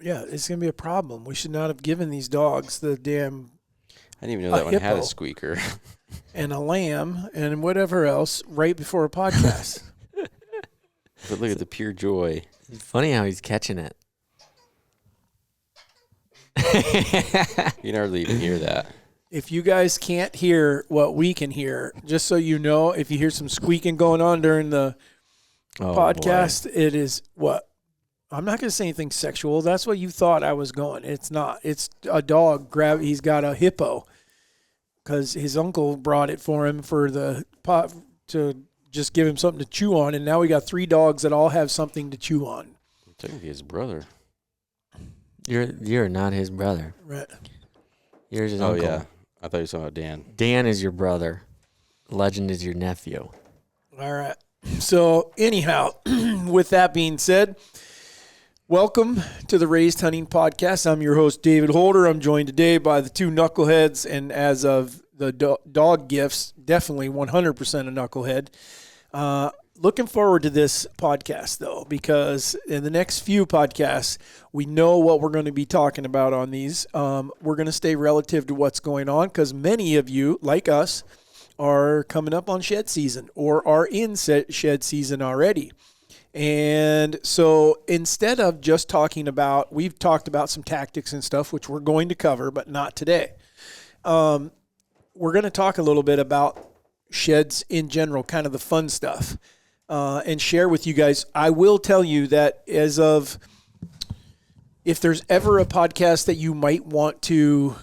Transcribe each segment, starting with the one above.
Yeah, it's going to be a problem. We should not have given these dogs the damn I didn't even know that one had a squeaker. and a lamb and whatever else right before a podcast. But look at the pure joy. It's funny how he's catching it. You never even hear that. If you guys can't hear what we can hear, just so you know, if you hear some squeaking going on during the podcast, it is what? I'm not going to say anything sexual. That's what you thought I was going. It's not. It's a dog. He's got a hippo because his uncle brought it for him for the pot to just give him something to chew on. And now we got 3 dogs that all have something to chew on. Technically his brother. You're not his brother. Right. You're his uncle. Oh, yeah. I thought you were talking about Dan. Dan is your brother. Legend is your nephew. All right. So anyhow, with that being said, welcome to the Raised Hunting Podcast. I'm your host, David Holder. I'm joined today by the 2 knuckleheads, and as of the dog gifts, definitely 100% a knucklehead. Looking forward to this podcast, though, because in the next few podcasts, we know what we're going to be talking about on these. We're going to stay relative to what's going on because many of you, like us, are coming up on shed season or are in shed season already. And so instead of just talking about, we've talked about some tactics and stuff, which we're going to cover, but not today. We're going to talk a little bit about sheds in general, kind of the fun stuff, and share with you guys. I will tell you that if there's ever a podcast that you might want to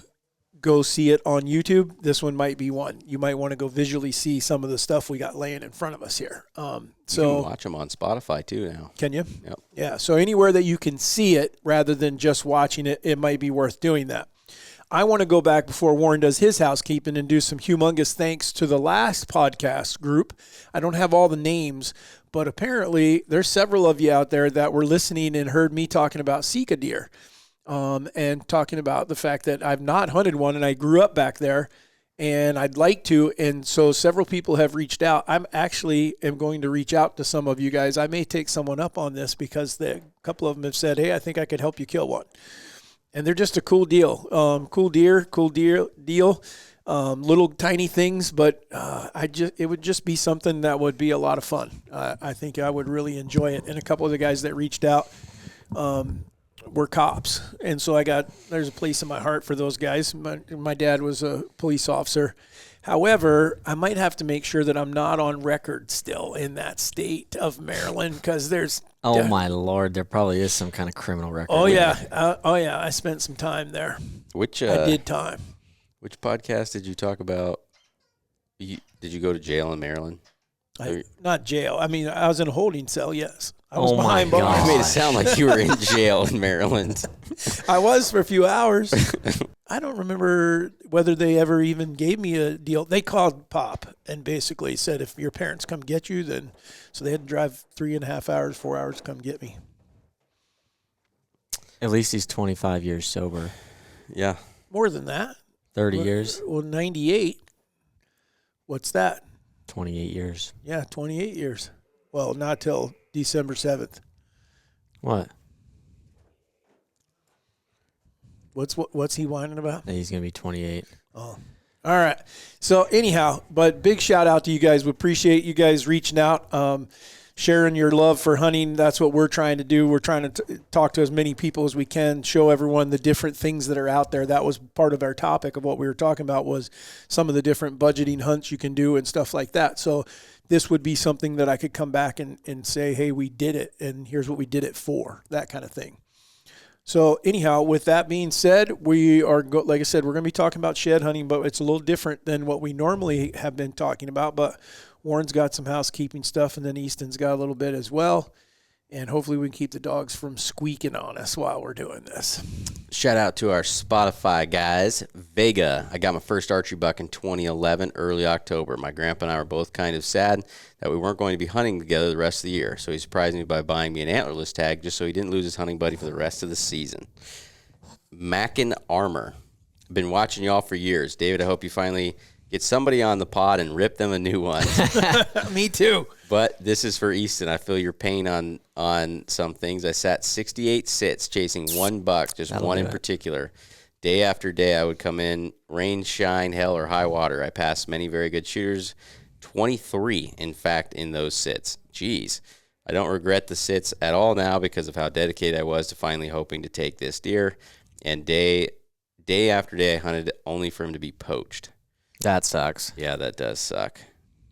go see it on YouTube, this one might be one. You might want to go visually see some of the stuff we got laying in front of us here. So you can watch them on Spotify too now. Can you? Yep. Yeah. So anywhere that you can see it rather than just watching it, it might be worth doing that. I want to go back before Warren does his housekeeping and do some humongous thanks to the last podcast group. I don't have all the names, but apparently there's several of you out there that were listening and heard me talking about Sika deer. And talking about the fact that I've not hunted one and I grew up back there and I'd like to. And so several people have reached out. I'm actually am going to reach out to some of you guys. I may take someone up on this because a couple of them have said, hey, I think I could help you kill one. And they're just a cool deal. Cool deal. Little tiny things, but it would just be something that would be a lot of fun. I think I would really enjoy it. And a couple of the guys that reached out, were cops. And so there's a place in my heart for those guys. My dad was a police officer. However, I might have to make sure that I'm not on record still in that state of Maryland because there's... Oh, my Lord. There probably is some kind of criminal record. Oh, yeah. I spent some time there. I did time. Which podcast did you talk about? Did you go to jail in Maryland? Not jail. I mean, I was in a holding cell, yes. I was behind bars. bars. You made it sound like you were in jail in Maryland. I was for a few hours. I don't remember whether they ever even gave me a deal. They called Pop and basically said, if your parents come get you, then... So they had to drive 3.5 hours, 4 hours to come get me. At least he's 25 years sober. Yeah. More than that. 30 years. Well, 98. What's that? 28 years. Yeah, 28 years. Well, not till December 7th. What? What's he whining about? That he's going to be 28. Oh. All right. So anyhow, but big shout out to you guys. We appreciate you guys reaching out, sharing your love for hunting. That's what we're trying to do. We're trying to talk to as many people as we can, show everyone the different things that are out there. That was part of our topic of what we were talking about, was some of the different budgeting hunts you can do and stuff like that. So this would be something that I could come back and say, hey, we did it, and here's what we did it for, that kind of thing. So anyhow, with that being said, we are, like I said, we're going to be talking about shed hunting, but it's a little different than what we normally have been talking about. But Warren's got some housekeeping stuff, and then Easton's got a little bit as well. And hopefully we can keep the dogs from squeaking on us while we're doing this. Shout out to our Spotify guys. Vega. I got my first archery buck in 2011, early October. My grandpa and I were both kind of sad that we weren't going to be hunting together the rest of the year. So he surprised me by buying me an antlerless tag just so he didn't lose his hunting buddy for the rest of the season. Mackin Armor. Been watching y'all for years. David, I hope you finally get somebody on the pod and rip them a new one. Me too. But this is for Easton. I feel your pain on some things. I sat 68 sits chasing one buck, just one in particular. Day after day, I would come in, rain, shine, hell, or high water. I passed many very good shooters, 23, in fact, in those sits. Jeez. I don't regret the sits at all now because of how dedicated I was to finally hoping to take this deer. And day after day, I hunted only for him to be poached. That sucks. Yeah, that does suck.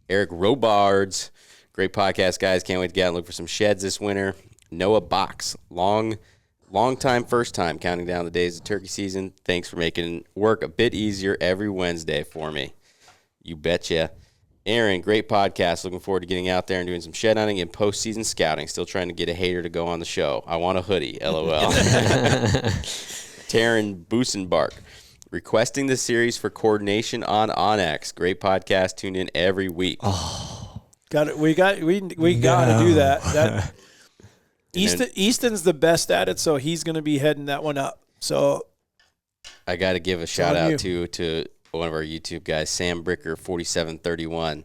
Eric Robards. Great podcast, guys. Can't wait to get out and look for some sheds this winter. Noah Box. Long time, first time, counting down the days of turkey season. Thanks for making work a bit easier every Wednesday for me. You betcha. Aaron, great podcast. Looking forward to getting out there and doing some shed hunting and postseason scouting. Still trying to get a hater to go on the show. I want a hoodie, LOL. Taryn Boosenbark. Requesting the series for coordination on Onyx. Great podcast. Tune in every week. Oh. Got it. We got to do that. Easton's the best at it, so he's going to be heading that one up. So I got to give a shout out to one of our YouTube guys, Sam Bricker, 4731.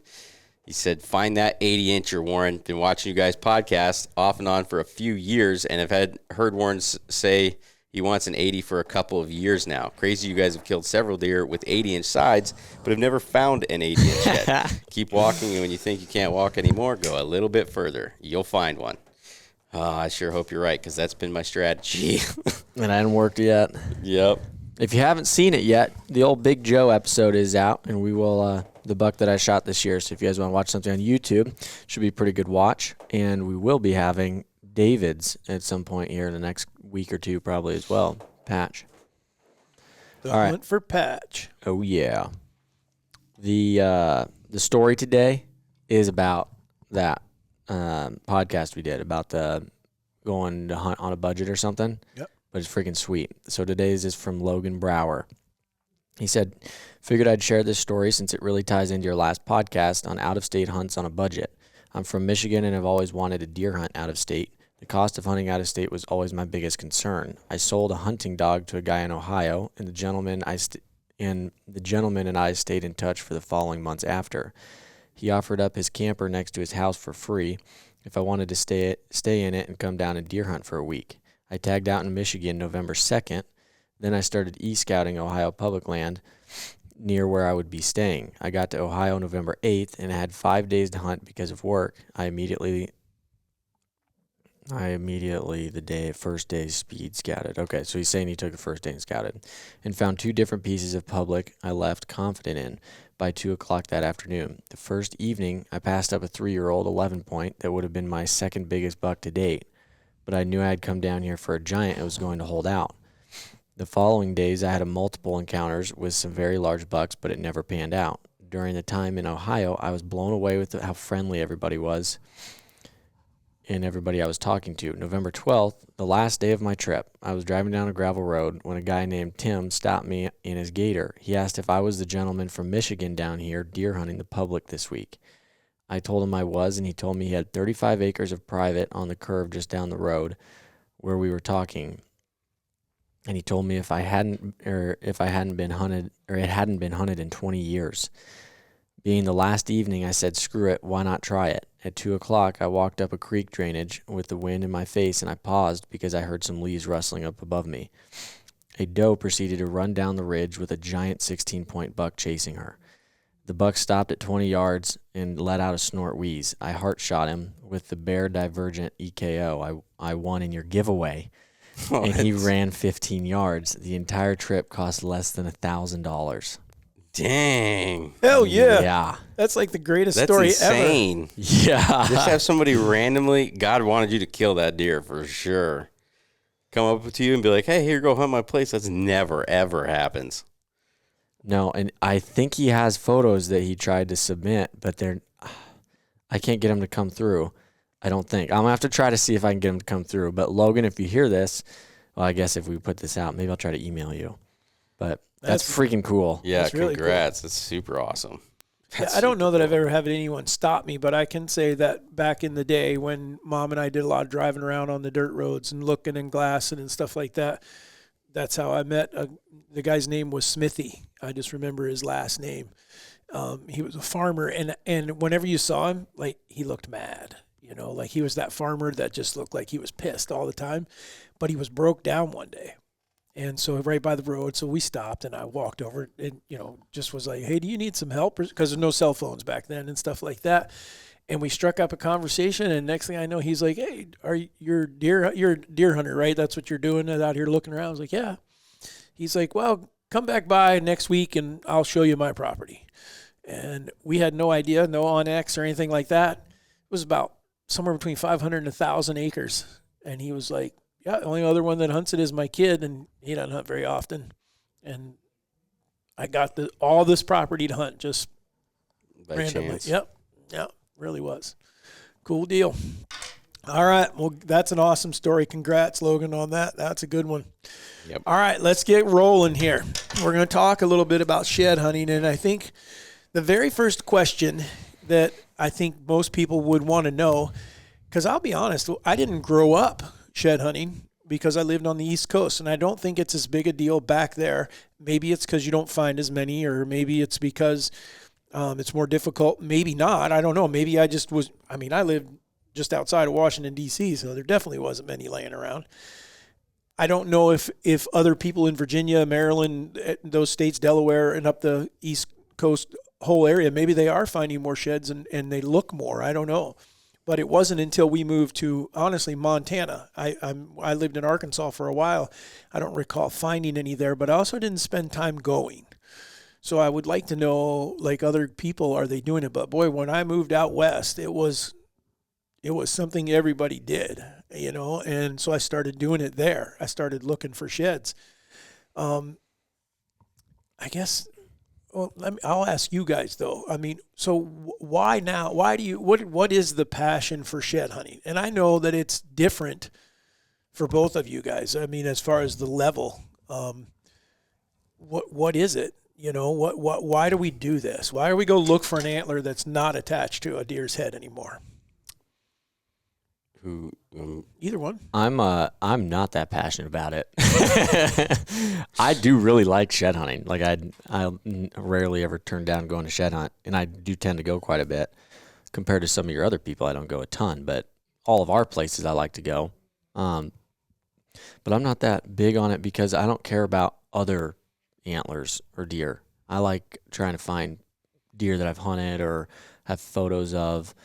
He said, "Find that 80-incher, Warren. Been watching you guys' podcast off and on for a few years, and have heard Warren say he wants an 80 for a couple of years now. Crazy you guys have killed several deer with 80-inch sides, but have never found an 80-inch yet. Keep walking, and when you think you can't walk anymore, go a little bit further. You'll find one." I sure hope you're right, because that's been my strategy. And I hadn't worked yet. Yep. If you haven't seen it yet, the old Big Joe episode is out, and we will the buck that I shot this year. So if you guys want to watch something on YouTube, should be a pretty good watch. And we will be having David's at some point here in the next week or two, probably as well. Patch. The hunt for Patch. Oh yeah. The story today is about that podcast we did about the going to hunt on a budget or something. Yep. But it's freaking sweet. So today's is from Logan Brower. He said, "Figured I'd share this story since it really ties into your last podcast on out-of-state hunts on a budget. I'm from Michigan and have always wanted a deer hunt out of state. The cost of hunting out of state was always my biggest concern. I sold a hunting dog to a guy in Ohio, and the gentleman and I stayed in touch for the following months after. He offered up his camper next to his house for free if I wanted to stay in it and come down and deer hunt for a week. I tagged out in Michigan November 2nd. Then I started e-scouting Ohio public land near where I would be staying. I got to Ohio November 8th and had 5 days to hunt because of work. I immediately first day speed scouted." Okay, so he's saying he took the first day and scouted. "And found 2 different pieces of public I left confident in by 2 o'clock that afternoon. The first evening, I passed up a 3-year-old 11-point that would have been my second biggest buck to date. But I knew I had come down here for a giant that was going to hold out. The following days, I had multiple encounters with some very large bucks, but it never panned out. During the time in Ohio, I was blown away with how friendly everybody was and everybody I was talking to. November 12th, the last day of my trip, I was driving down a gravel road when a guy named Tim stopped me in his gator. He asked if I was the gentleman from Michigan down here deer hunting the public this week. I told him I was, and he told me he had 35 acres of private on the curve just down the road where we were talking. And he told me if it hadn't been hunted in 20 years. Being the last evening, I said, screw it, why not try it? At 2 o'clock, I walked up a creek drainage with the wind in my face, and I paused because I heard some leaves rustling up above me. A doe proceeded to run down the ridge with a giant 16-point buck chasing her. The buck stopped at 20 yards and let out a snort wheeze. I heart shot him with the Bear Divergent EKO. I won in your giveaway. And he ran 15 yards. The entire trip cost less than $1,000. Dang. Hell yeah. Yeah. That's like the greatest That's story insane. ever. Yeah. Just have somebody randomly, God wanted you to kill that deer for sure, come up to you and be like, hey, here, go hunt my place. That's never, ever happens. No, and I think he has photos that he tried to submit, but I can't get him to come through. I don't think. I'm going to have to try to see if I can get him to come through. But Logan, if you hear this, well, I guess if we put this out, maybe I'll try to email you. But that's freaking cool. Yeah, That's really congrats. That's super awesome. Yeah, I don't know that I've ever had anyone stop me, but I can say that back in the day when Mom and I did a lot of driving around on the dirt roads and looking and glassing and stuff like that, that's how I met. The guy's name was Smithy. I just remember his last name. He was a farmer, and whenever you saw him, like, he looked mad. Like he was that farmer that just looked like he was pissed all the time. But he was broke down one day. And so right by the road, so we stopped and I walked over and, just was like, hey, do you need some help? Because there's no cell phones back then and stuff like that. And we struck up a conversation, and next thing I know, he's like, hey, you're a deer hunter, right? That's what you're doing out here looking around? I was like, yeah. He's like, well, come back by next week and I'll show you my property. And we had no idea, no Onyx or anything like that. It was about somewhere between 500 and 1,000 acres. And he was like, yeah, the only other one that hunts it is my kid, and he doesn't hunt very often. And I got all this property to hunt just By randomly. chance. Yep, really was. Cool deal. All right, well, that's an awesome story. Congrats, Logan, on that. That's a good one. Yep. All right, let's get rolling here. We're going to talk a little bit about shed hunting, and I think the very first question that I think most people would want to know, because I'll be honest, I didn't grow up shed hunting because I lived on the East Coast, and I don't think it's as big a deal back there. Maybe it's because you don't find as many, or maybe it's because it's more difficult. Maybe not. I don't know. Maybe I just was. I mean, I lived just outside of Washington, D.C., so there definitely wasn't many laying around. I don't know if other people in Virginia, Maryland, those states, Delaware, and up the East Coast whole area, maybe they are finding more sheds and they look more. I don't know. But it wasn't until we moved to, honestly, Montana. I lived in Arkansas for a while. I don't recall finding any there, but I also didn't spend time going. So I would like to know, like other people, are they doing it? But boy, when I moved out west, it was something everybody did, and so I started doing it there. I started looking for sheds. I guess. Well, I'll ask you guys though. I mean, so why now? Why do you? What is the passion for shed hunting? And I know that it's different for both of you guys. I mean, as far as the level, what is it? Why do we do this? Why do we go look for an antler that's not attached to a deer's head anymore? Either one. I'm not that passionate about it. I do really like shed hunting. Like I rarely ever turn down going to shed hunt, and I do tend to go quite a bit. Compared to some of your other people, I don't go a ton, but all of our places I like to go. But I'm not that big on it because I don't care about other antlers or deer. I like trying to find deer that I've hunted or have photos of,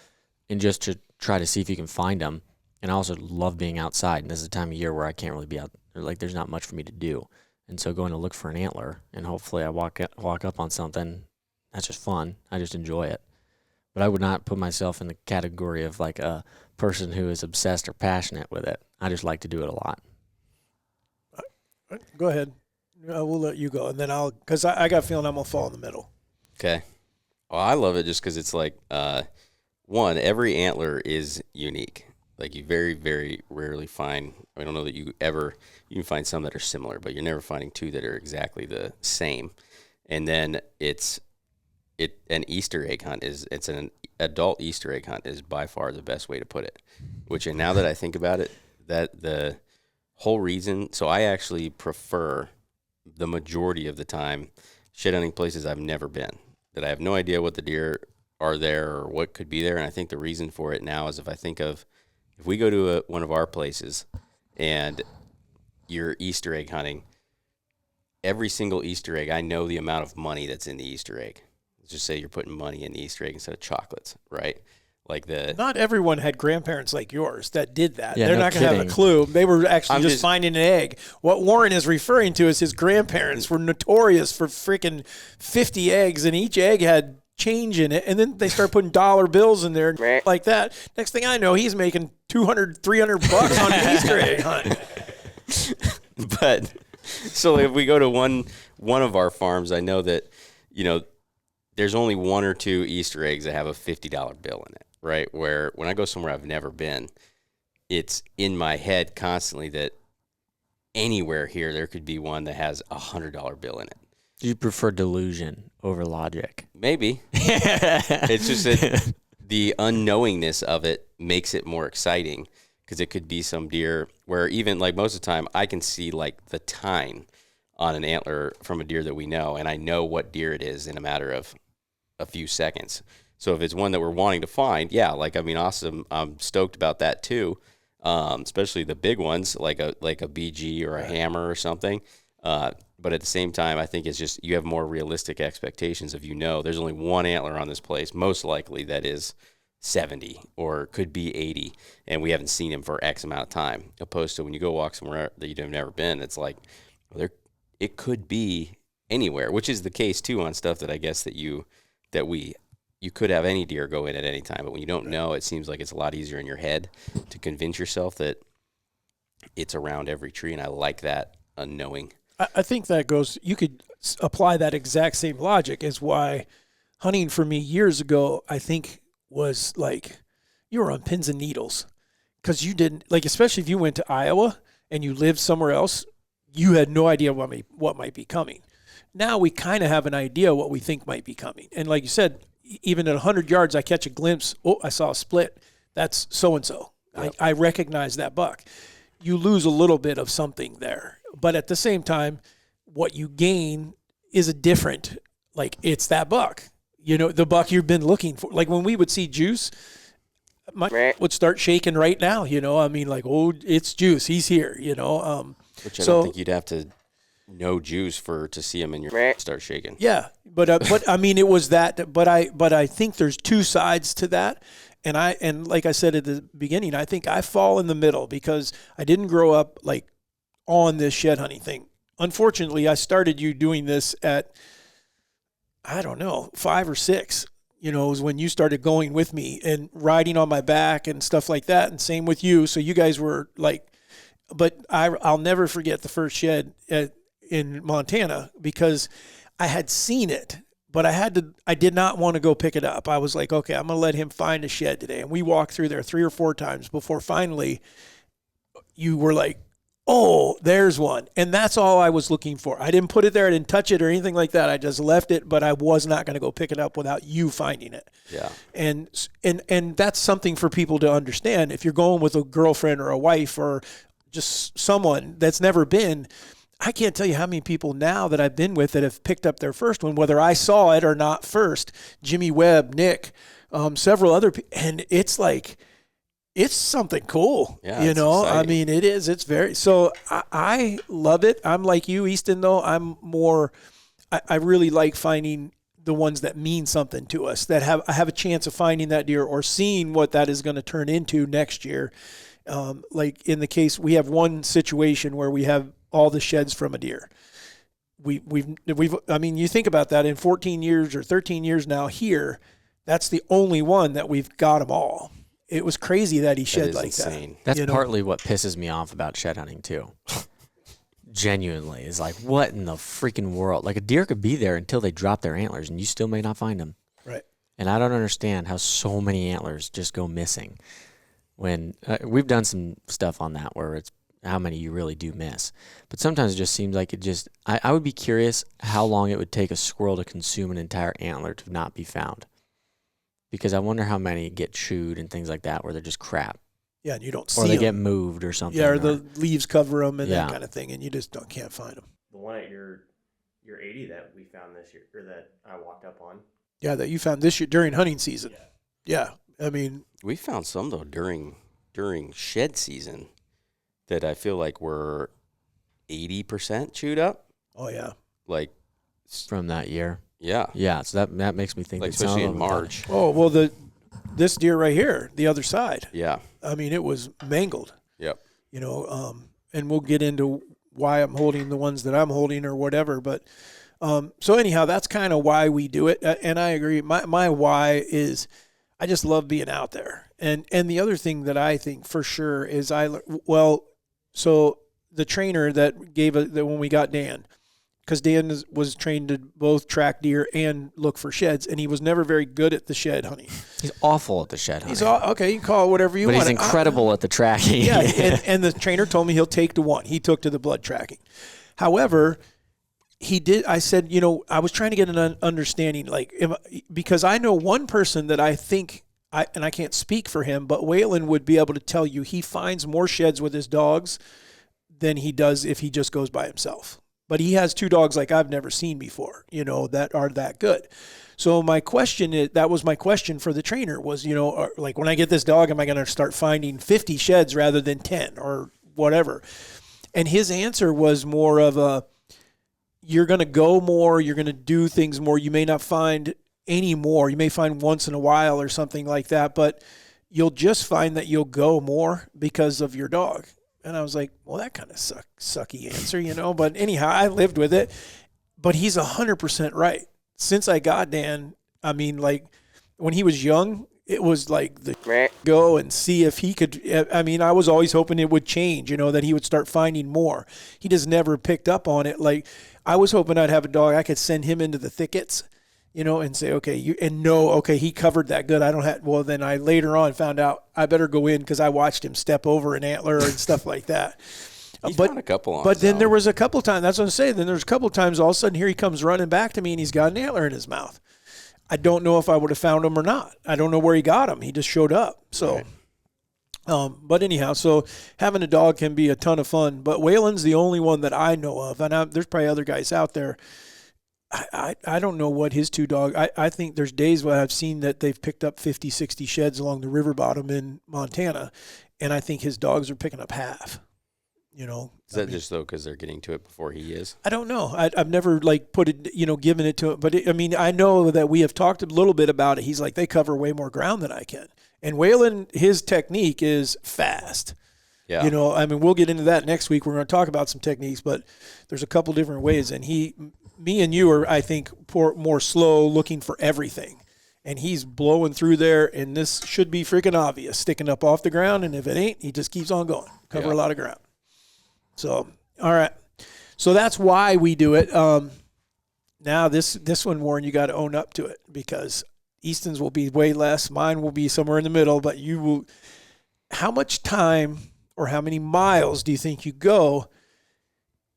and just to try to see if you can find them. And I also love being outside, and this is a time of year where I can't really be out, or like there's not much for me to do. And so going to look for an antler, and hopefully I walk up on something, that's just fun. I just enjoy it. But I would not put myself in the category of like a person who is obsessed or passionate with it. I just like to do it a lot. Go ahead. We'll let you go, and then because I got a feeling I'm going to fall in the middle. Okay. Well, I love it just because it's like, one, every antler is unique. Like you very, very rarely find, I don't know that you can find some that are similar, but you're never finding two that are exactly the same. And then an Easter egg hunt it's an adult Easter egg hunt is by far the best way to put it, which, and now that I think about it, that the whole reason, so I actually prefer the majority of the time shed hunting places I've never been, that I have no idea what the deer are there or what could be there. And I think the reason for it now is if we go to one of our places and you're Easter egg hunting, every single Easter egg, I know the amount of money that's in the Easter egg. Let's just say you're putting money in the Easter egg instead of chocolates, right? Like not everyone had grandparents like yours that did that. Yeah, They're no not going to have a clue. They were actually just finding an egg. What Warren is referring to is his grandparents were notorious for freaking 50 eggs, and each egg had change in it, and then they start putting dollar bills in there like that. Next thing I know, he's making $200, $300 on an Easter egg hunt. But so if we go to one of our farms, I know that there's only one or two Easter eggs that have a $50 bill in it, right? Where when I go somewhere I've never been, it's in my head constantly that anywhere here there could be one that has a $100 bill in it. You prefer delusion over logic? Maybe. It's just that the unknowingness of it makes it more exciting, because it could be some deer where even like most of the time I can see like the tine on an antler from a deer that we know, and I know what deer it is in a matter of a few seconds. So if it's one that we're wanting to find, yeah, like, I mean, awesome. I'm stoked about that too. Especially the big ones like a BG or a hammer or something. But at the same time, I think it's just you have more realistic expectations of, there's only one antler on this place, most likely that is 70 or could be 80, and we haven't seen him for X amount of time. Opposed to when you go walk somewhere that you've never been, it's like it could be anywhere, which is the case too on stuff that I guess that you could have any deer go in at any time. But when you don't know, it seems like it's a lot easier in your head to convince yourself that it's around every tree, and I like that unknowing. I think that you could apply that exact same logic as why hunting for me years ago, I think, was like you were on pins and needles because you didn't, like, especially if you went to Iowa and you lived somewhere else, you had no idea what might be coming. Now we kind of have an idea what we think might be coming. And like you said, even at 100 yards, I catch a glimpse. Oh, I saw a split. That's so-and-so. Yep. I recognize that buck. You lose a little bit of something there. But at the same time, what you gain is a different, like, it's that buck. The buck you've been looking for. Like when we would see Juice, my would start shaking right now, I mean, like, oh, it's Juice. He's here, Which I don't think you'd have to know Juice to see him in your start shaking. Yeah, but I mean, it was that. But I think there's two sides to that. And like I said at the beginning, I think I fall in the middle because I didn't grow up like on this shed hunting thing. Unfortunately, I started doing this at, I don't know, 5 or 6, is when you started going with me and riding on my back and stuff like that. And same with you. So you guys were like, but I'll never forget the first shed in Montana because I had seen it, but I did not want to go pick it up. I was like, okay, I'm going to let him find a shed today. And we walked through there 3 or 4 times before finally you were like, oh, there's one. And that's all I was looking for. I didn't put it there. I didn't touch it or anything like that. I just left it, but I was not going to go pick it up without you finding it. Yeah. And that's something for people to understand. If you're going with a girlfriend or a wife or just someone that's never been, I can't tell you how many people now that I've been with that have picked up their first one, whether I saw it or not first. Jimmy Webb, Nick, several other people. And it's like, it's something cool, exciting. I mean, it is. It's very, so I love it. I'm like you, Easton, though. I'm more, I really like finding the ones that mean something to us, that I have a chance of finding that deer or seeing what that is going to turn into next year. Like in the case, we have one situation where we have all the sheds from a deer. We've, I mean, you think about that in 14 years or 13 years now here, that's the only one that we've got them all. It was crazy that he shed like insane. that. That's partly what pisses me off about shed hunting too. Genuinely, is like, what in the freaking world? Like a deer could be there until they drop their antlers, and you still may not find them. Right. And I don't understand how so many antlers just go missing. When we've done some stuff on that where it's how many you really do miss, but sometimes it just seems like I would be curious how long it would take a squirrel to consume an entire antler to not be found. Because I wonder how many get chewed and things like that where they're just crap. Yeah, and you don't see them. Or they get moved or something. Yeah, or the leaves cover them and that kind of thing, and you just can't find them. The one at your 80 that we found this year, or that I walked up on. Yeah, that you found this year during hunting season. Yeah. I mean, we found some though during shed season that I feel like were 80% chewed up. Oh yeah, like from that year. Yeah. Yeah, so that makes me think like especially in March. Oh, well this deer right here, the other side. Yeah. I mean, it was mangled. Yep. And we'll get into why I'm holding the ones that I'm holding or whatever, but so anyhow, that's kind of why we do it. And I agree. My why is I just love being out there. And the other thing that I think for sure is so the trainer that gave it when we got Dan, because Dan was trained to both track deer and look for sheds, and he was never very good at the shed hunting. He's awful at the shed hunting. He's okay, you can call it whatever you want. But he's incredible at the tracking. Yeah, and the trainer told me he'll take to one. He took to the blood tracking. However, he did. I said, I was trying to get an understanding, because I know one person that I think, and I can't speak for him, but Waylon would be able to tell you he finds more sheds with his dogs than he does if he just goes by himself. but he has two dogs like I've never seen before, that are that good. So my question that was my question for the trainer was, like when I get this dog, am I going to start finding 50 sheds rather than 10 or whatever? And his answer was more of you're going to go more, you're going to do things more. You may not find any more. You may find once in a while or something like that, but you'll just find that you'll go more because of your dog. And I was like, well, that kind of sucky answer, but anyhow, I lived with it. But he's 100% right. Since I got Dan, I mean, like when he was young, it was like go and see if he could. I mean, I was always hoping it would change, that he would start finding more. He just never picked up on it. Like I was hoping I'd have a dog I could send him into the thickets, and say, okay, he covered that good. I don't have. Well, then I later on found out I better go in because I watched him step over an antler and stuff like that. He's found a couple on but then his there own. was a couple times. That's what I'm saying. Then there's a couple times all of a sudden here he comes running back to me and he's got an antler in his mouth. I don't know if I would have found him or not. I don't know where he got him. He just showed up. So, Right. But anyhow, so having a dog can be a ton of fun. But Waylon's the only one that I know of, and there's probably other guys out there. I don't know what his two dogs. I think there's days where I've seen that they've picked up 50, 60 sheds along the river bottom in Montana, and I think his dogs are picking up half. Is that just though because they're getting to it before he is? I don't know. I've never put it, given it to him. But I know that we have talked a little bit about it. He's like, they cover way more ground than I can. And Waylon, his technique is fast. Yeah. We'll get into that next week. We're going to talk about some techniques, but there's a couple different ways. And me and you are, I think, more slow, looking for everything. And he's blowing through there, and this should be freaking obvious, sticking up off the ground. And if it ain't, he just keeps on going. Cover a lot of ground. So, all right. So that's why we do it. Now this one, Warren, you got to own up to it because Easton's will be way less. Mine will be somewhere in the middle, but you will. How much time or how many miles do you think you go?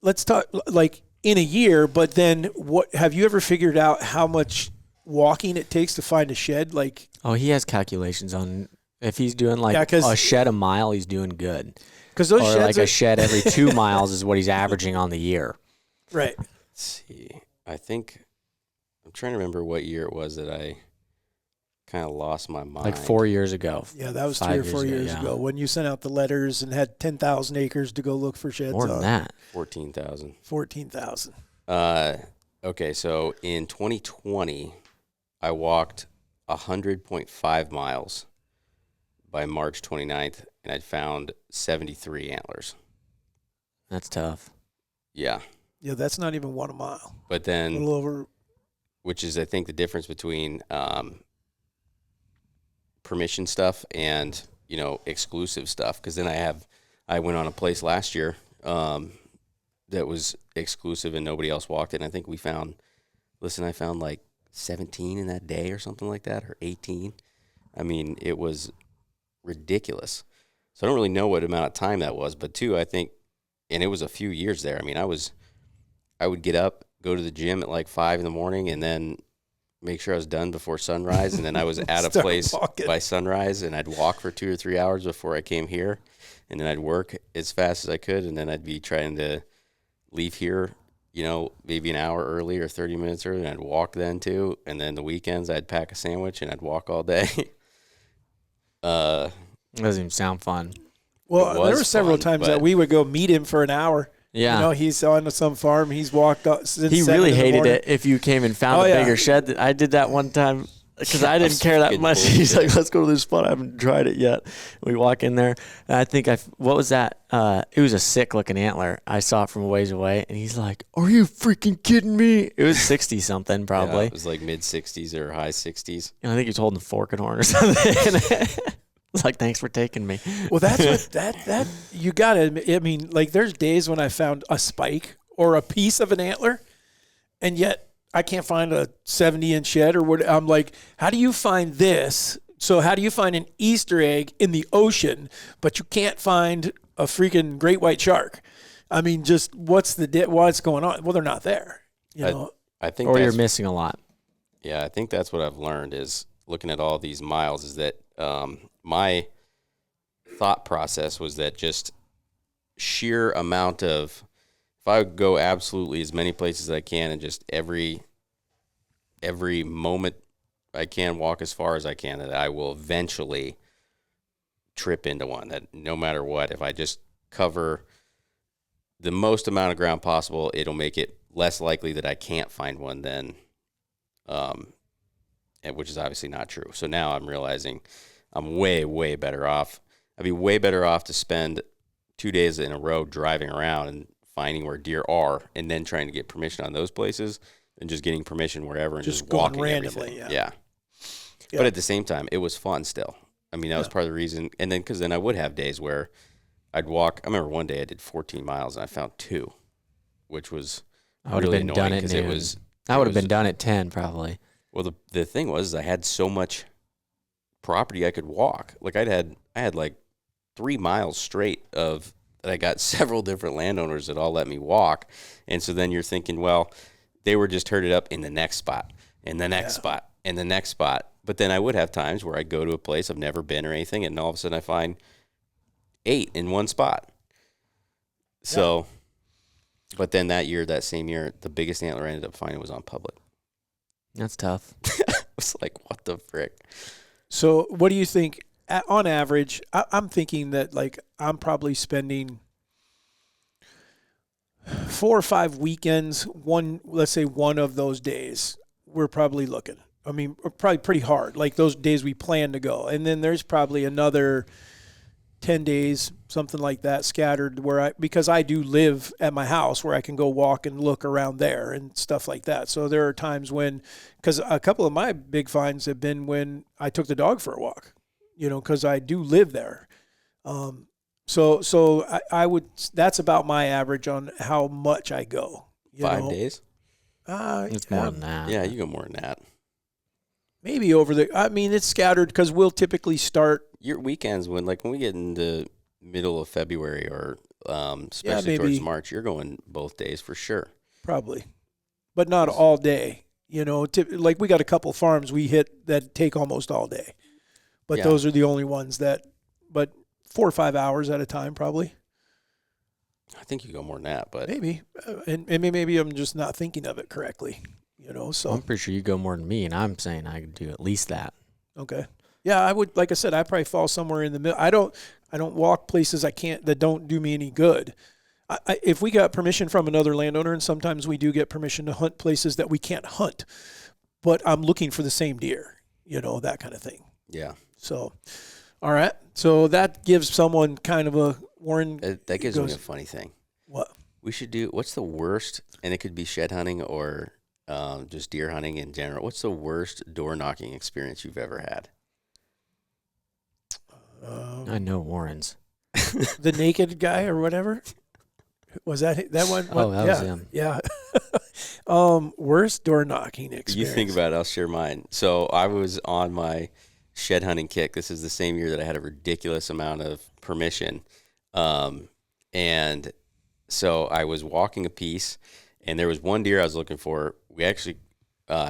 Let's talk like in a year, but then what have you ever figured out how much walking it takes to find a shed? Like, Oh, he has calculations on if he's doing like a shed a mile, he's doing good. Because those or sheds like a shed every 2 miles is what he's averaging on the year. right. Let's see. I think I'm trying to remember what year it was that I kind of lost my mind. Like 4 years ago. Yeah, that was 5 3 or 4 years yeah. ago when you sent out the letters and had 10,000 acres to go look for sheds. More than that. 14,000. 14,000. Okay, so in 2020, I walked 100.5 miles by March 29th, and I'd found 73 antlers. That's tough. Yeah. Yeah, that's not even 1 mile. But A then, little over. which is, I think, the difference between permission stuff and, exclusive stuff. Because then I went on a place last year that was exclusive and nobody else walked it. And I think I found like 17 in that day or something like that, or 18. I mean, it was ridiculous. So I don't really know what amount of time that was, but two, I think, and it was a few years there. I mean, I would get up, go to the gym at like 5 a.m, and then make sure I was done before sunrise, and then I was at a place by sunrise, and I'd walk for 2 or 3 hours before I came here, and then I'd work as fast as I could, and then I'd be trying to leave here, maybe an hour early or 30 minutes early, and I'd walk then too, and then the weekends I'd pack a sandwich and I'd walk all day. Doesn't even sound fun. Well, It was there were several fun, times but- that we would go meet him for an hour. Yeah. He's on some farm. He's walked up since He 7 really in the hated morning. it if you came and found Oh, a yeah. bigger shed. I did that one time because I didn't care that fucking much. bullshit. He's like, let's go to this spot. I haven't tried it yet. We walk in there. And I think what was that? It was a sick looking antler. I saw it from a ways away. And he's like, are you freaking kidding me? It was 60 something probably. Yeah, it was like mid 60s or high 60s. And I think he was holding a fork and horn or something. It's like, thanks for taking me. Well, that's what that you got to admit. I mean, like there's days when I found a spike or a piece of an antler, and yet I can't find a 70-inch shed or what. I'm like, how do you find this? So how do you find an Easter egg in the ocean, but you can't find a freaking great white shark? I mean, just what's going on? Well, they're not there. I think Or you're that's, missing a lot. yeah, I think that's what I've learned is looking at all these miles is that my thought process was that just sheer amount of, if I would go absolutely as many places as I can, and just every moment I can walk as far as I can, that I will eventually trip into one. That no matter what, if I just cover the most amount of ground possible, it'll make it less likely that I can't find one than, which is obviously not true. So now I'm realizing I'm way, way better off. I'd be way better off to spend 2 days in a row driving around and finding where deer are and then trying to get permission on those places than just getting permission wherever and just going walking randomly. everything. Yeah. But at the same time, it was fun still. I mean, that was part of the reason. And then, because then I would have days where I'd walk. I remember one day I did 14 miles and I found 2, which was I would really have been done annoying at noon. I would have been done at 10 probably. Well, the thing was, I had so much property I could walk. Like I had like 3 miles straight of that. I got several different landowners that all let me walk, and so then you're thinking, well, they were just herded up in the next spot, and the next spot, and the next spot. But then I would have times where I go to a place I've never been or anything, and all of a sudden I find 8 in one spot. So, but then that same year, the biggest antler I ended up finding was on public. That's tough. I was like, what the frick? So what do you think, on average? I'm thinking that, like, I'm probably spending 4 or 5 weekends, let's say one of those days, we're probably looking. I mean, we're probably pretty hard, like those days we plan to go. And then there's probably another 10 days, something like that, scattered because I do live at my house where I can go walk and look around there and stuff like that. So there are times because a couple of my big finds have been when I took the dog for a walk, because I do live there. So I would, that's about my average on how much I go. 5 days? It's more than that. Yeah, you go more than that. Maybe it's scattered because we'll typically start. Your weekends, when we get into middle of February or especially towards March, you're going both days for sure. Probably, but not all day. Like we got a couple farms we hit that take almost all day, but those are the only ones but 4 or 5 hours at a time probably. I think you go more than that, but maybe, and maybe I'm just not thinking of it correctly. So I'm pretty sure you go more than me, and I'm saying I could do at least that. Okay. Yeah, I would. Like I said, I probably fall somewhere in the middle. I don't walk places that don't do me any good. If we got permission from another landowner, and sometimes we do get permission to hunt places that we can't hunt, but I'm looking for the same deer, that kind of thing. Yeah. So, all right. So that gives someone kind of a warning. That gives me a funny thing. What? We should do, what's the worst, and it could be shed hunting or just deer hunting in general. What's the worst door knocking experience you've ever had? I know Warren's. The naked guy or whatever. Was that one? Oh, that was him. Yeah. Worst door knocking experience. You think about it, I'll share mine. So I was on my shed hunting kick. This is the same year that I had a ridiculous amount of permission. And so I was walking a piece, and there was one deer I was looking for. We actually,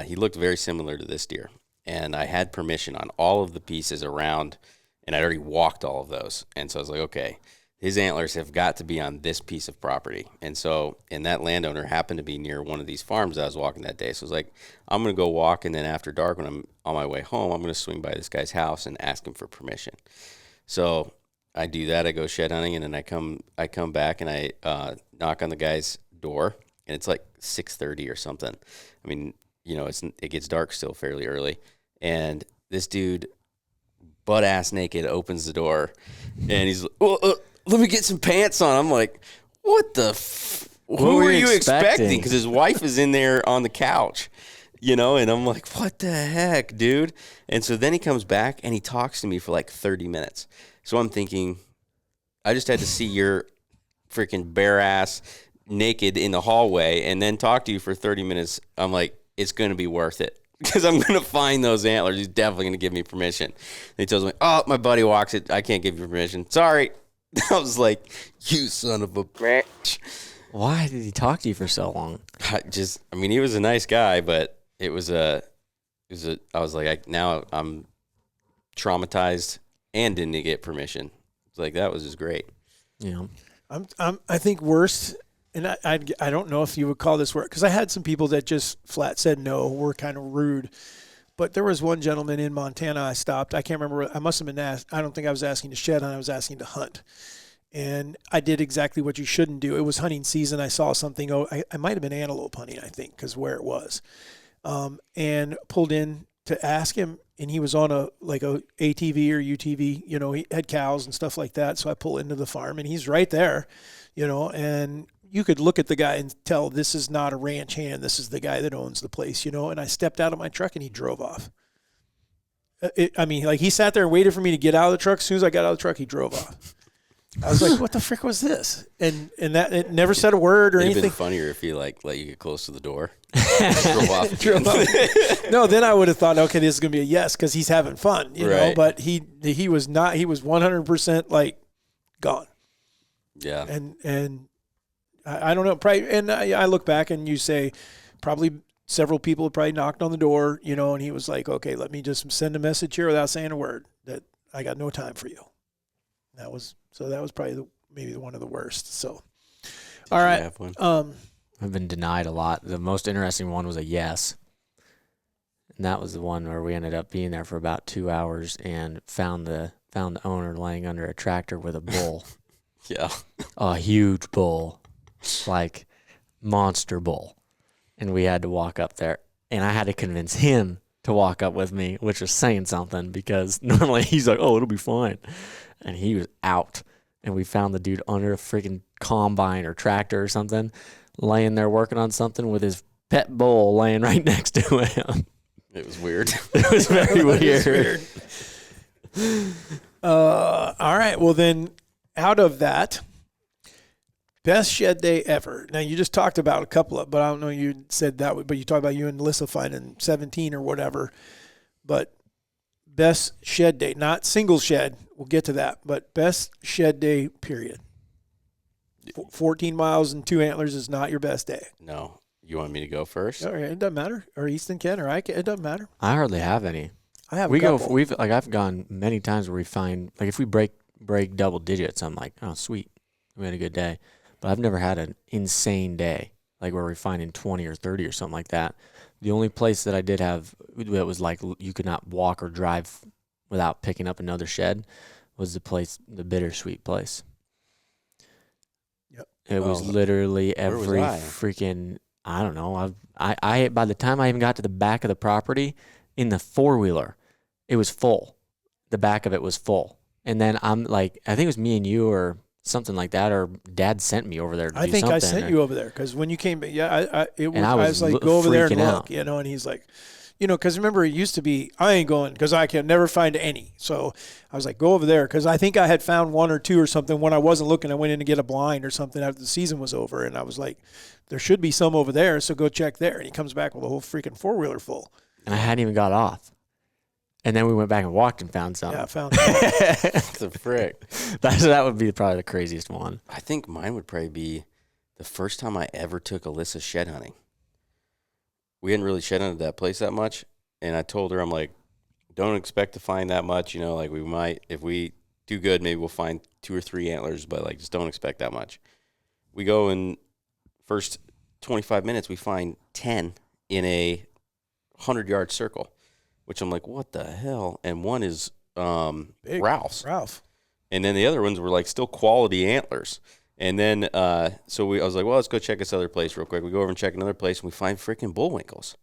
he looked very similar to this deer. And I had permission on all of the pieces around, and I'd already walked all of those. And so I was like, okay, his antlers have got to be on this piece of property. And that landowner happened to be near one of these farms that I was walking that day. So I was like, I'm going to go walk, and then after dark, when I'm on my way home, I'm going to swing by this guy's house and ask him for permission. So I do that. I go shed hunting, and then I come back, and I knock on the guy's door, and it's like 6:30 or something. I mean, it gets dark still fairly early. And this dude, butt ass naked, opens the door, and he's like, let me get some pants on. I'm like, what the who are you expecting? Because his wife is in there on the couch, and I'm like, what the heck, dude? And so then he comes back, and he talks to me for like 30 minutes. So I'm thinking, I just had to see your freaking bare ass naked in the hallway and then talk to you for 30 minutes. I'm like, it's going to be worth it. Because I'm going to find those antlers. He's definitely going to give me permission. And he tells me, oh, my buddy walks it. I can't give you permission. Sorry. I was like, you son of a bitch. Why did he talk to you for so long? He was a nice guy, but I was like, now I'm traumatized and didn't get permission. It's like, that was just great. Yeah. I think worst and I don't know if you would call this work, because I had some people that just flat said no, were kind of rude. But there was one gentleman in Montana I stopped. I can't remember. I must have been asked. I don't think I was asking to shed hunt. I was asking to hunt. And I did exactly what you shouldn't do. It was hunting season. I saw something. I might have been antelope hunting, I think, because where it was. And pulled in to ask him, and he was on a ATV or UTV. You know, he had cows and stuff like that. So I pull into the farm, and he's right there, you know, and you could look at the guy and tell this is not a ranch hand. This is the guy that owns the place, you know. And I stepped out of my truck, and he drove off. He sat there and waited for me to get out of the truck. As soon as I got out of the truck, he drove off. I was like, what the frick was this? And that it never said a word or anything. It'd been funnier if he let you get close to the door. Drove off. No, then I would have thought, okay, this is going to be a yes because he's having fun, you know. But he was not. He was 100% like gone. Yeah. And I don't know. Probably, and I look back and you say probably several people had probably knocked on the door, you know, and he was like, okay, let me just send a message here without saying a word that I got no time for you. That was probably maybe one of the worst. So, all right. I've been denied a lot. The most interesting one was a yes. And that was the one where we ended up being there for about 2 hours and found the owner laying under a tractor with a bull. Yeah. A huge bull, like monster bull. And we had to walk up there. And I had to convince him to walk up with me, which was saying something because normally he's like, oh, it'll be fine. And he was out. And we found the dude under a freaking combine or tractor or something, laying there working on something with his pet bull laying right next to him. It was weird. It was very weird. All right. Well, then out of that, best shed day ever. Now, you just talked about a couple of, but I don't know you said that, but you talked about you and Alyssa finding 17 or whatever. But best shed day, not single shed. We'll get to that. But best shed day, period. 14 miles and 2 antlers is not your best day. No. You want me to go first? All right, it doesn't matter. Or Easton can, or I can. It doesn't matter. I hardly have any. I have a couple. I've gone many times where we find, like if we break double digits, I'm like, oh, sweet. We had a good day. But I've never had an insane day, like where we're finding 20 or 30 or something like that. The only place that I did have that was like you could not walk or drive without picking up another shed was the Bittersweet place. Yep. It was literally every was I? freaking, I don't know. I by the time I even got to the back of the property in the 4-wheeler, it was full. The back of it was full. And then I'm like, I think it was me and you or something like that, or Dad sent me over there to do something. I sent you over there because when you came back, I was like, go go over there and look, out. you know, and he's like, you know, because remember it used to be, I ain't going because I can never find any. So I was like, go over there because I think I had found 1 or 2 or something. When I wasn't looking, I went in to get a blind or something after the season was over. And I was like, there should be some over there, so go check there. And he comes back with a whole freaking 4-wheeler full. And I hadn't even got off. And then we went back and walked and found something. Yeah, I found something. The frick. That would be probably the craziest one. I think mine would probably be the first time I ever took Alyssa shed hunting. We hadn't really shed hunted that place that much. And I told her, I'm like, don't expect to find that much. You know, like we might, if we do good, maybe we'll find 2 or 3 antlers, but like just don't expect that much. We go in first 25 minutes, we find 10 in a 100-yard circle, which I'm like, what the hell? And one is Ralph's. Ralph. And then the other ones were like still quality antlers. And then I was like, well, let's go check this other place real quick. We go over and check another place, and we find freaking bullwinkles.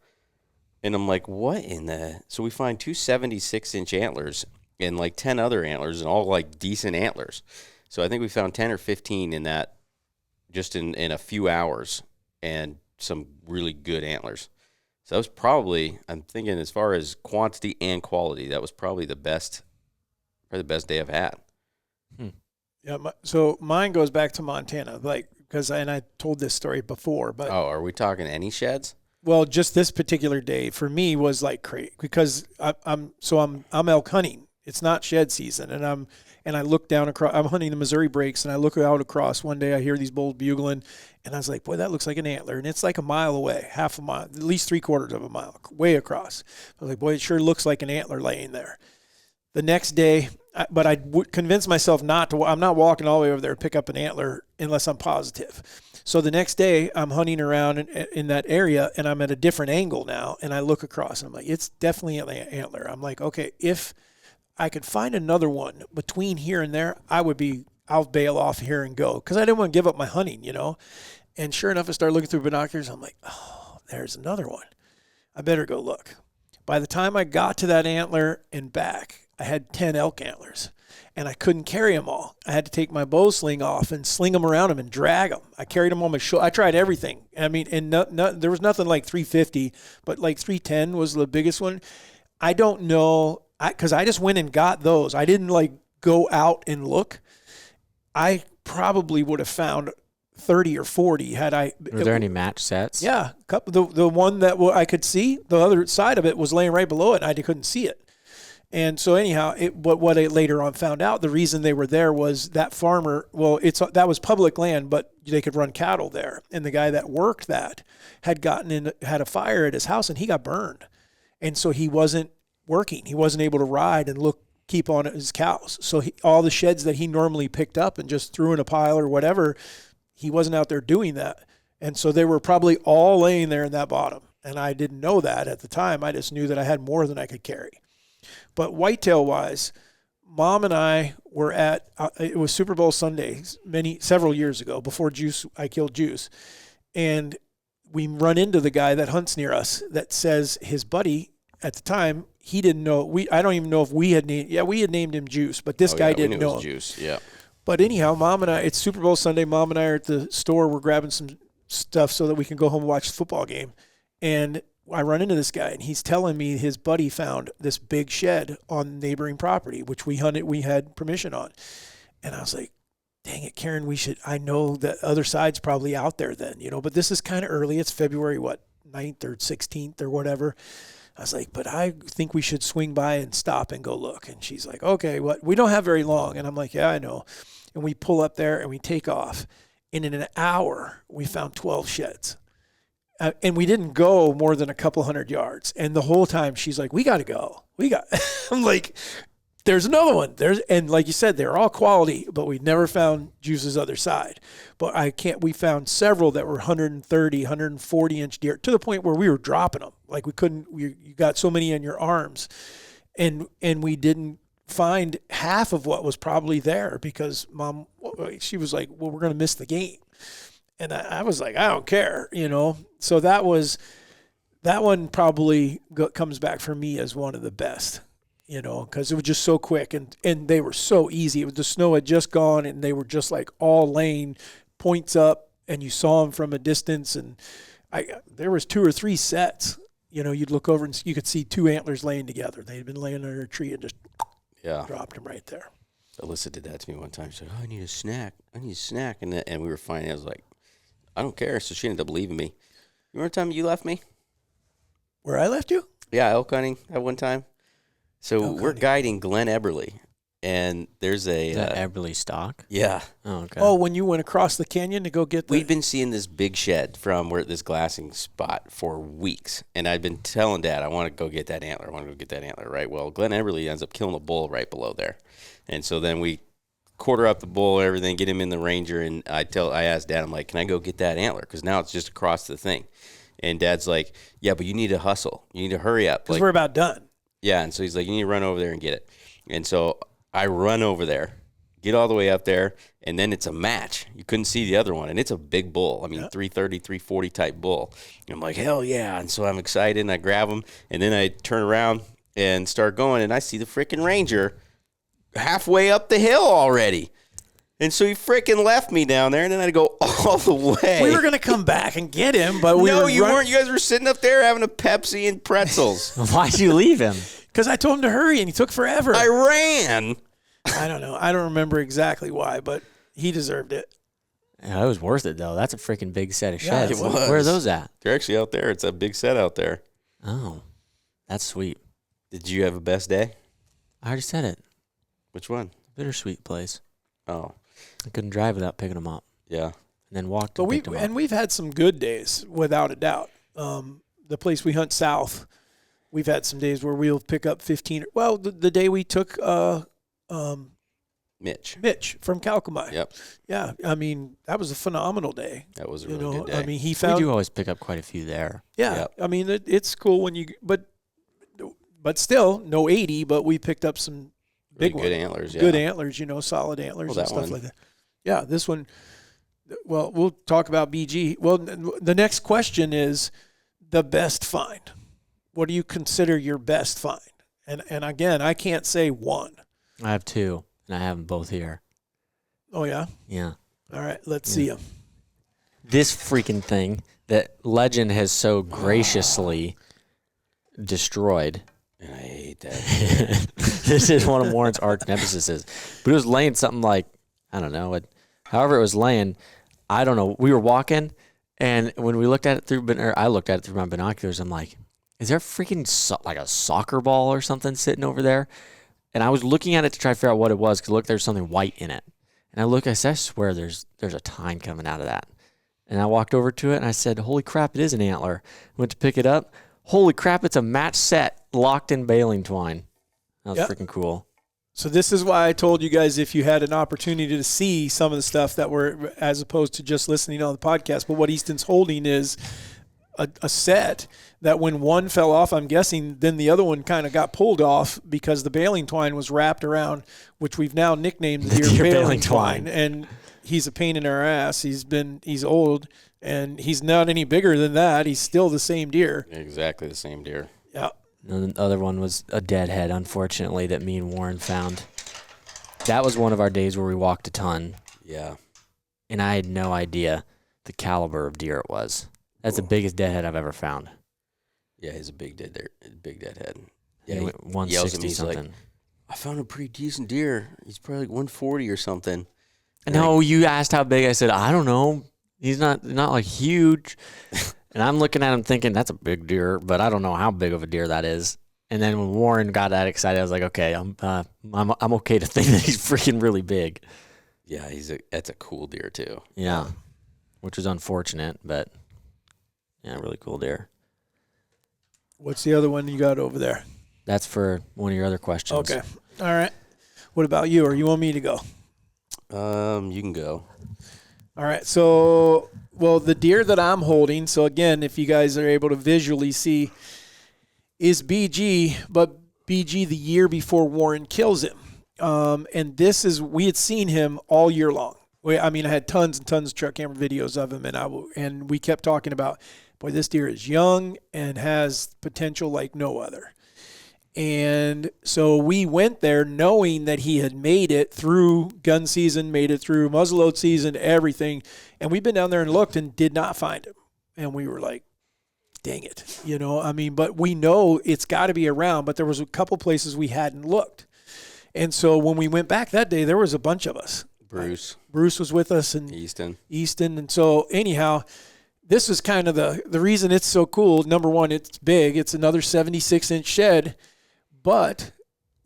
And I'm like, what in the? So we find 2 76-inch antlers and like 10 other antlers and all like decent antlers. So I think we found 10 or 15 in that just in a few hours and some really good antlers. So that was probably, I'm thinking as far as quantity and quality, that was probably the best day I've had. Yeah. So mine goes back to Montana, like, and I told this story before, but. Oh, are we talking any sheds? Well, just this particular day for me was like crazy because I'm elk hunting. It's not shed season, and I look down across. I'm hunting the Missouri breaks, and I look out across. One day, I hear these bulls bugling, and I was like, "Boy, that looks like an antler," and it's like a mile away, half a mile, at least 3/4 of a mile, way across. I was like, "Boy, it sure looks like an antler laying there." The next day, but I would convince myself not to. I'm not walking all the way over there to pick up an antler unless I'm positive. So the next day, I'm hunting around in that area, and I'm at a different angle now, and I look across, and I'm like, it's definitely an antler. I'm like, okay, if I could find another one between here and there, I'll bail off here and go, because I didn't want to give up my hunting, And sure enough, I started looking through binoculars. I'm like, oh, there's another one. I better go look. By the time I got to that antler and back, I had 10 elk antlers, and I couldn't carry them all. I had to take my bow sling off and sling them around them and drag them. I carried them on my shoulder. I tried everything. I mean, and there was nothing like 350, but like 310 was the biggest one. I don't know, because I just went and got those. I didn't like go out and look. I probably would have found 30 or 40 had I. Were there any match sets? Yeah, the one that I could see, the other side of it was laying right below it, and I couldn't see it. And so anyhow, what I later on found out, the reason they were there was that farmer. Well, that was public land, but they could run cattle there. And the guy that worked that had had a fire at his house, and he got burned. And so he wasn't working. He wasn't able to ride and keep on his cows. So all the sheds that he normally picked up and just threw in a pile or whatever, he wasn't out there doing that. And so they were probably all laying there in that bottom. And I didn't know that at the time. I just knew that I had more than I could carry. But whitetail-wise, Mom and I were at it was Super Bowl Sunday several years ago, before I killed Juice, and we run into the guy that hunts near us that says his buddy at the time, he didn't know. I don't even know if we had named. Yeah, we had named him Juice, but this guy didn't know him. Juice, yeah. But anyhow, Mom and I, it's Super Bowl Sunday. Mom and I are at the store. We're grabbing some stuff so that we can go home and watch the football game, and I run into this guy, and he's telling me his buddy found this big shed on neighboring property, which we had permission on. And I was like, dang it, Karen, I know the other side's probably out there then, but this is kind of early. It's February, 9th or 16th or whatever. I was like, but I think we should swing by and stop and go look. And she's like, okay, we don't have very long. And I'm like, yeah, I know. And we pull up there and we take off. And in an hour, we found 12 sheds. And we didn't go more than a couple hundred yards. And the whole time she's like, we got to go. I'm like, there's another one. And like you said, they're all quality, but we never found Juice's other side. But we found several that were 130, 140 inch deer, to the point where we were dropping them. Like you got so many in your arms. And we didn't find half of what was probably there, because Mom, she was like, well, we're going to miss the game. And I was like, I don't care, So that one probably comes back for me as one of the best, because it was just so quick, and they were so easy. The snow had just gone, and they were just like all laying points up, and you saw them from a distance. And there was 2 or 3 sets. You'd look over and you could see 2 antlers laying together. They had been laying under a tree and just dropped them right there. Alyssa did that to me one time. She's like, oh, I need a snack. And we were fine. I was like, I don't care. So she ended up leaving me. You remember the time you left me? Where I left you? Yeah, elk hunting at one time. So we're guiding Glen Eberly, and there's Is that Eberly stock? Yeah. Oh, okay. Oh, when you went across the canyon to go get We'd been seeing this big shed from this glassing spot for weeks, and I'd been telling Dad, I want to go get that antler. Right? Well, Glen Eberly ends up killing a bull right below there. And so then we quarter up the bull and everything, get him in the Ranger, and I asked Dad, I'm like, can I go get that antler? Because now it's just across the thing. And Dad's like, yeah, but you need to hustle. You need to hurry up. Because we're about done. Yeah, and so he's like, you need to run over there and get it. And so I run over there, get all the way up there, and then it's a match. You couldn't see the other one, and it's a big bull. I mean, 330, 340 type bull. And I'm like, hell yeah. And so I'm excited, and I grab him, and then I turn around and start going, and I see the freaking Ranger halfway up the hill already. And so he freaking left me down there, and then I had to go all the way. We were going to come back and get him, but you weren't. You guys were sitting up there having a Pepsi and pretzels. Why'd you leave him? Because I told him to hurry, and he took forever. I ran. I don't know. I don't remember exactly why, but he deserved it. Yeah, it was worth it, though. That's a freaking big set of Yeah, sheds. it was. Where are those at? They're actually out there. It's a big set out there. Oh, that's sweet. Did you have a best day? I already said it. Which one? Bittersweet place. Oh, I couldn't drive without picking them up. yeah. And then walked But and picked them up. we've had some good days, without a doubt. The place we hunt south, we've had some days where we'll pick up 15. Well, the day we took Mitch from Calcomai. Yep. Yeah, I mean, that was a phenomenal day. That was a really good day. I mean, he We found. do always pick up quite a few there. Yeah, Yep. I mean, it's cool when you, but still, no 80, but we picked up some big Really good ones. antlers. Yeah. Good antlers, solid antlers Well, and that stuff one. like that. Yeah, this one. Well, we'll talk about BG. Well, the next question is the best find. What do you consider your best find? And again, I can't say one. I have two, and I have them both here. Oh yeah. Yeah. All right, let's see them. This freaking thing that Legend has so graciously destroyed. And I hate that. This is one of Warren's arch nemesises. But it was laying something like, I don't know. However it was laying, I don't know. We were walking, and when we looked at it I looked at it through my binoculars, I'm like, is there freaking like a soccer ball or something sitting over there? And I was looking at it to try to figure out what it was, because look, there's something white in it. And I said, I swear there's a tine coming out of that. And I walked over to it, and I said, holy crap, it is an antler. Went to pick it up. Holy crap, it's a match set locked in baling twine. That was freaking cool. So this is why I told you guys, if you had an opportunity to see some of the stuff that were, as opposed to just listening on the podcast, but what Easton's holding is a set that when one fell off, I'm guessing then the other one kind of got pulled off because the baling twine was wrapped around, which we've now nicknamed the deer baling twine. And he's a pain in our ass. He's old, and he's not any bigger than that. He's still the same deer. Exactly the same deer. Yeah. And the other one was a deadhead, unfortunately, that me and Warren found. That was one of our days where we walked a ton, Yeah. and I had no idea the caliber of deer it was. That's the biggest deadhead I've ever found. Yeah, he's a big deadhead. Yeah, Yeah, he 160 yells at me, he's something. like, I found a pretty decent deer. He's probably like 140 or something. No, you asked how big. I said, I don't know. He's not like huge. And I'm looking at him thinking, that's a big deer, but I don't know how big of a deer that is. And then when Warren got that excited, I was like, okay, I'm okay to think that he's freaking really big. Yeah, that's a cool deer too. Yeah, which was unfortunate, but yeah, really cool deer. What's the other one you got over there? That's for one of your other questions. Okay. All right. What about you, or you want me to go? You can go. All right. So, well, the deer that I'm holding, so again, if you guys are able to visually see, is BG, but BG the year before Warren kills him. And we had seen him all year long. I had tons and tons of truck camera videos of him, and we kept talking about, boy, this deer is young and has potential like no other. And so we went there knowing that he had made it through gun season, made it through muzzleload season, everything. And we've been down there and looked and did not find him. And we were like, dang it. But we know it's got to be around, but there was a couple places we hadn't looked. And so when we went back that day, there was a bunch of us. Bruce was with us, and Easton. And so anyhow, this is kind of the reason it's so cool. Number one, it's big. It's another 76-inch shed. But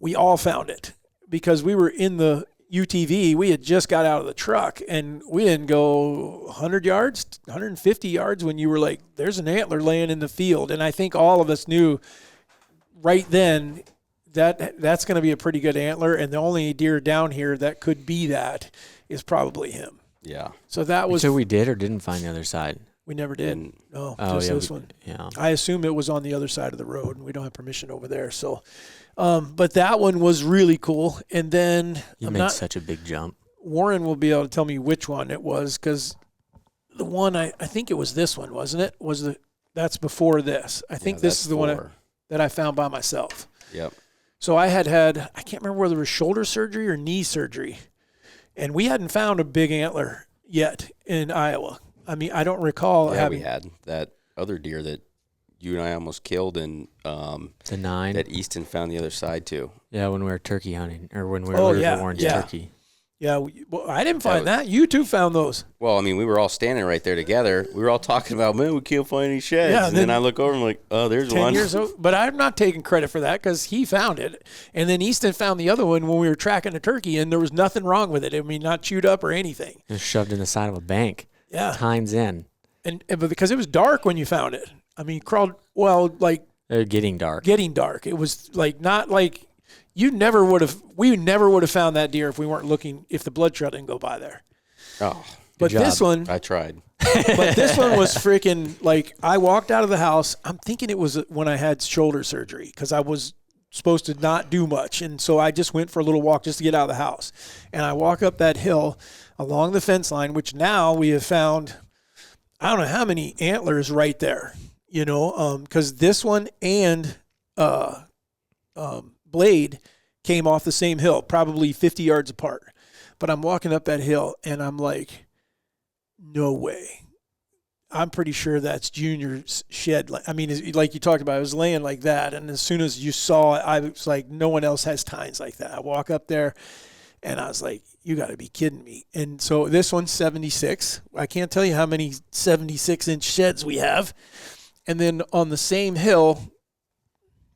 we all found it because we were in the UTV. We had just got out of the truck, and we didn't go 100 yards, 150 yards when you were like, there's an antler laying in the field. And I think all of us knew right then that that's going to be a pretty good antler, and the only deer down here that could be that is probably him. Yeah. So that was... So we did or didn't find the other side? We never did. No, Oh, just yeah, this one. Yeah. I assume it was on the other side of the road, and we don't have permission over there. So, but that one was really cool. And then You made such a big jump. Warren will be able to tell me which one it was, because the one I think it was this one, wasn't it? That's before this. I think this is the one that I found by myself. Yep. So I had I can't remember whether it was shoulder surgery or knee surgery, and we hadn't found a big antler yet in Iowa. I don't recall having. We had that other deer that you and I almost killed, and The 9. that Easton found the other side too. Yeah, when we were turkey hunting, or when we were Warren's turkey. Yeah, I didn't find that. You two found those. Well, we were all standing right there together. We were all talking about, man, we can't find any sheds. Yeah, and then I look over and I'm like, oh, there's 10 one. years old. But I'm not taking credit for that because he found it. And then Easton found the other one when we were tracking the turkey, and there was nothing wrong with it. Not chewed up or anything. Just shoved in the side of a bank. Yeah. Tines in. But because it was dark when you found it. Crawled, getting Getting dark. It was like not like we never would have found that deer if we weren't looking, if the blood trail didn't go by there. Oh, But this one, I tried. but this one was freaking, like, I walked out of the house. I'm thinking it was when I had shoulder surgery because I was supposed to not do much. And so I just went for a little walk just to get out of the house. And I walk up that hill along the fence line, which now we have found, I don't know how many antlers right there, you know, because this one and Blade came off the same hill, probably 50 yards apart. But I'm walking up that hill and I'm like, no way. I'm pretty sure that's Junior's shed. I mean, like you talked about, it was laying like that. And as soon as you saw it, I was like, no one else has tines like that. I walk up there and I was like, you got to be kidding me. And so this one's 76. I can't tell you how many 76-inch sheds we have. And then on the same hill,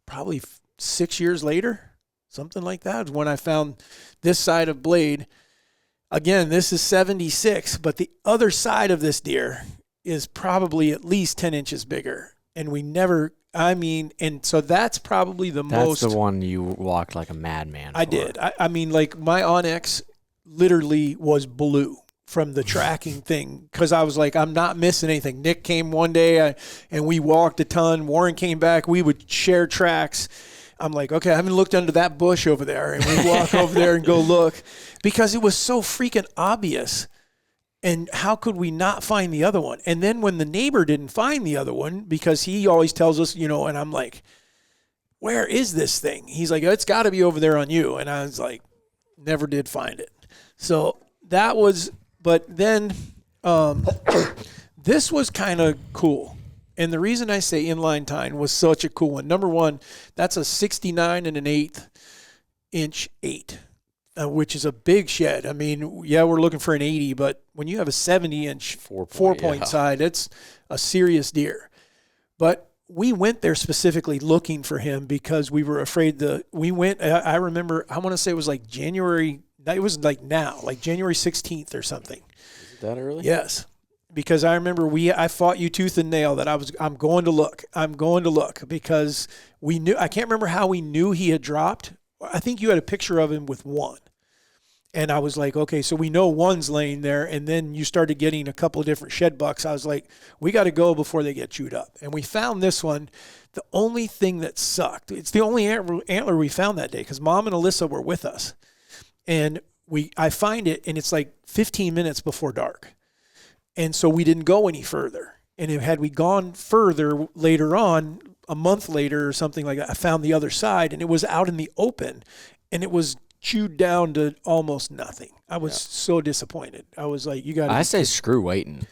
probably 6 years later, something like that, when I found this side of Blade. Again, this is 76, but the other side of this deer is probably at least 10 inches bigger. And we never, and so that's probably the most. That's the one you walked like a madman for. I did. I mean, like, my Onyx literally was blue from the tracking thing because I was like, I'm not missing anything. Nick came one day and we walked a ton. Warren came back. We would share tracks. I'm like, okay, I haven't looked under that bush over there. And we walk over there and go look because it was so freaking obvious. And how could we not find the other one? And then when the neighbor didn't find the other one, because he always tells us, you know, and I'm like, where is this thing? He's like, it's got to be over there on you. And I was like, never did find it. So that was, but then this was kind of cool. And the reason I say inline tine was such a cool one. Number one, that's a 69 and an 1/8 inch 8. Which is a big shed. I mean, yeah, we're looking for an 80, but when you have a 70-inch four-point side, it's a serious deer. But we went there specifically looking for him because we were afraid I remember, I want to say it was like January, it was like now, like January 16th or something. Is it that early? Yes. Because I remember I fought you tooth and nail that I'm going to look. I'm going to look because we knew, I can't remember how we knew he had dropped. I think you had a picture of him with one. And I was like, okay, so we know one's laying there. And then you started getting a couple of different shed bucks. I was like, we got to go before they get chewed up. And we found this one. The only thing that sucked, it's the only antler we found that day because Mom and Alyssa were with us. And I find it, and it's like 15 minutes before dark. And so we didn't go any further. And had we gone further later on, a month later or something like that, I found the other side, and it was out in the open, and it was chewed down to almost nothing. I was so disappointed. I was like, you got to. I say screw waiting.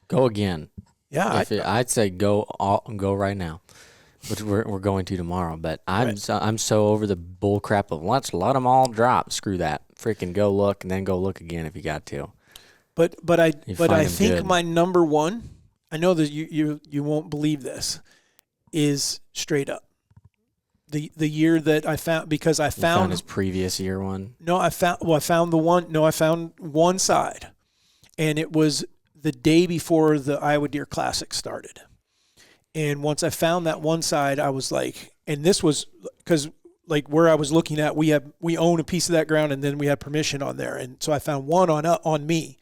Go again. Yeah. I'd say go right now, which we're going to tomorrow. But I'm so over the bull crap of let's let them all drop. Screw that. Freaking go look and then go look again if you got to. But I think good. my number one, I know that you won't believe this, is straight up. The year that I found, because I found his previous year one. No, I found one side, and it was the day before the Iowa Deer Classic started. And once I found that one side, I was like, and this was because like where I was looking at, we own a piece of that ground, and then we had permission on there, and so I found one on me.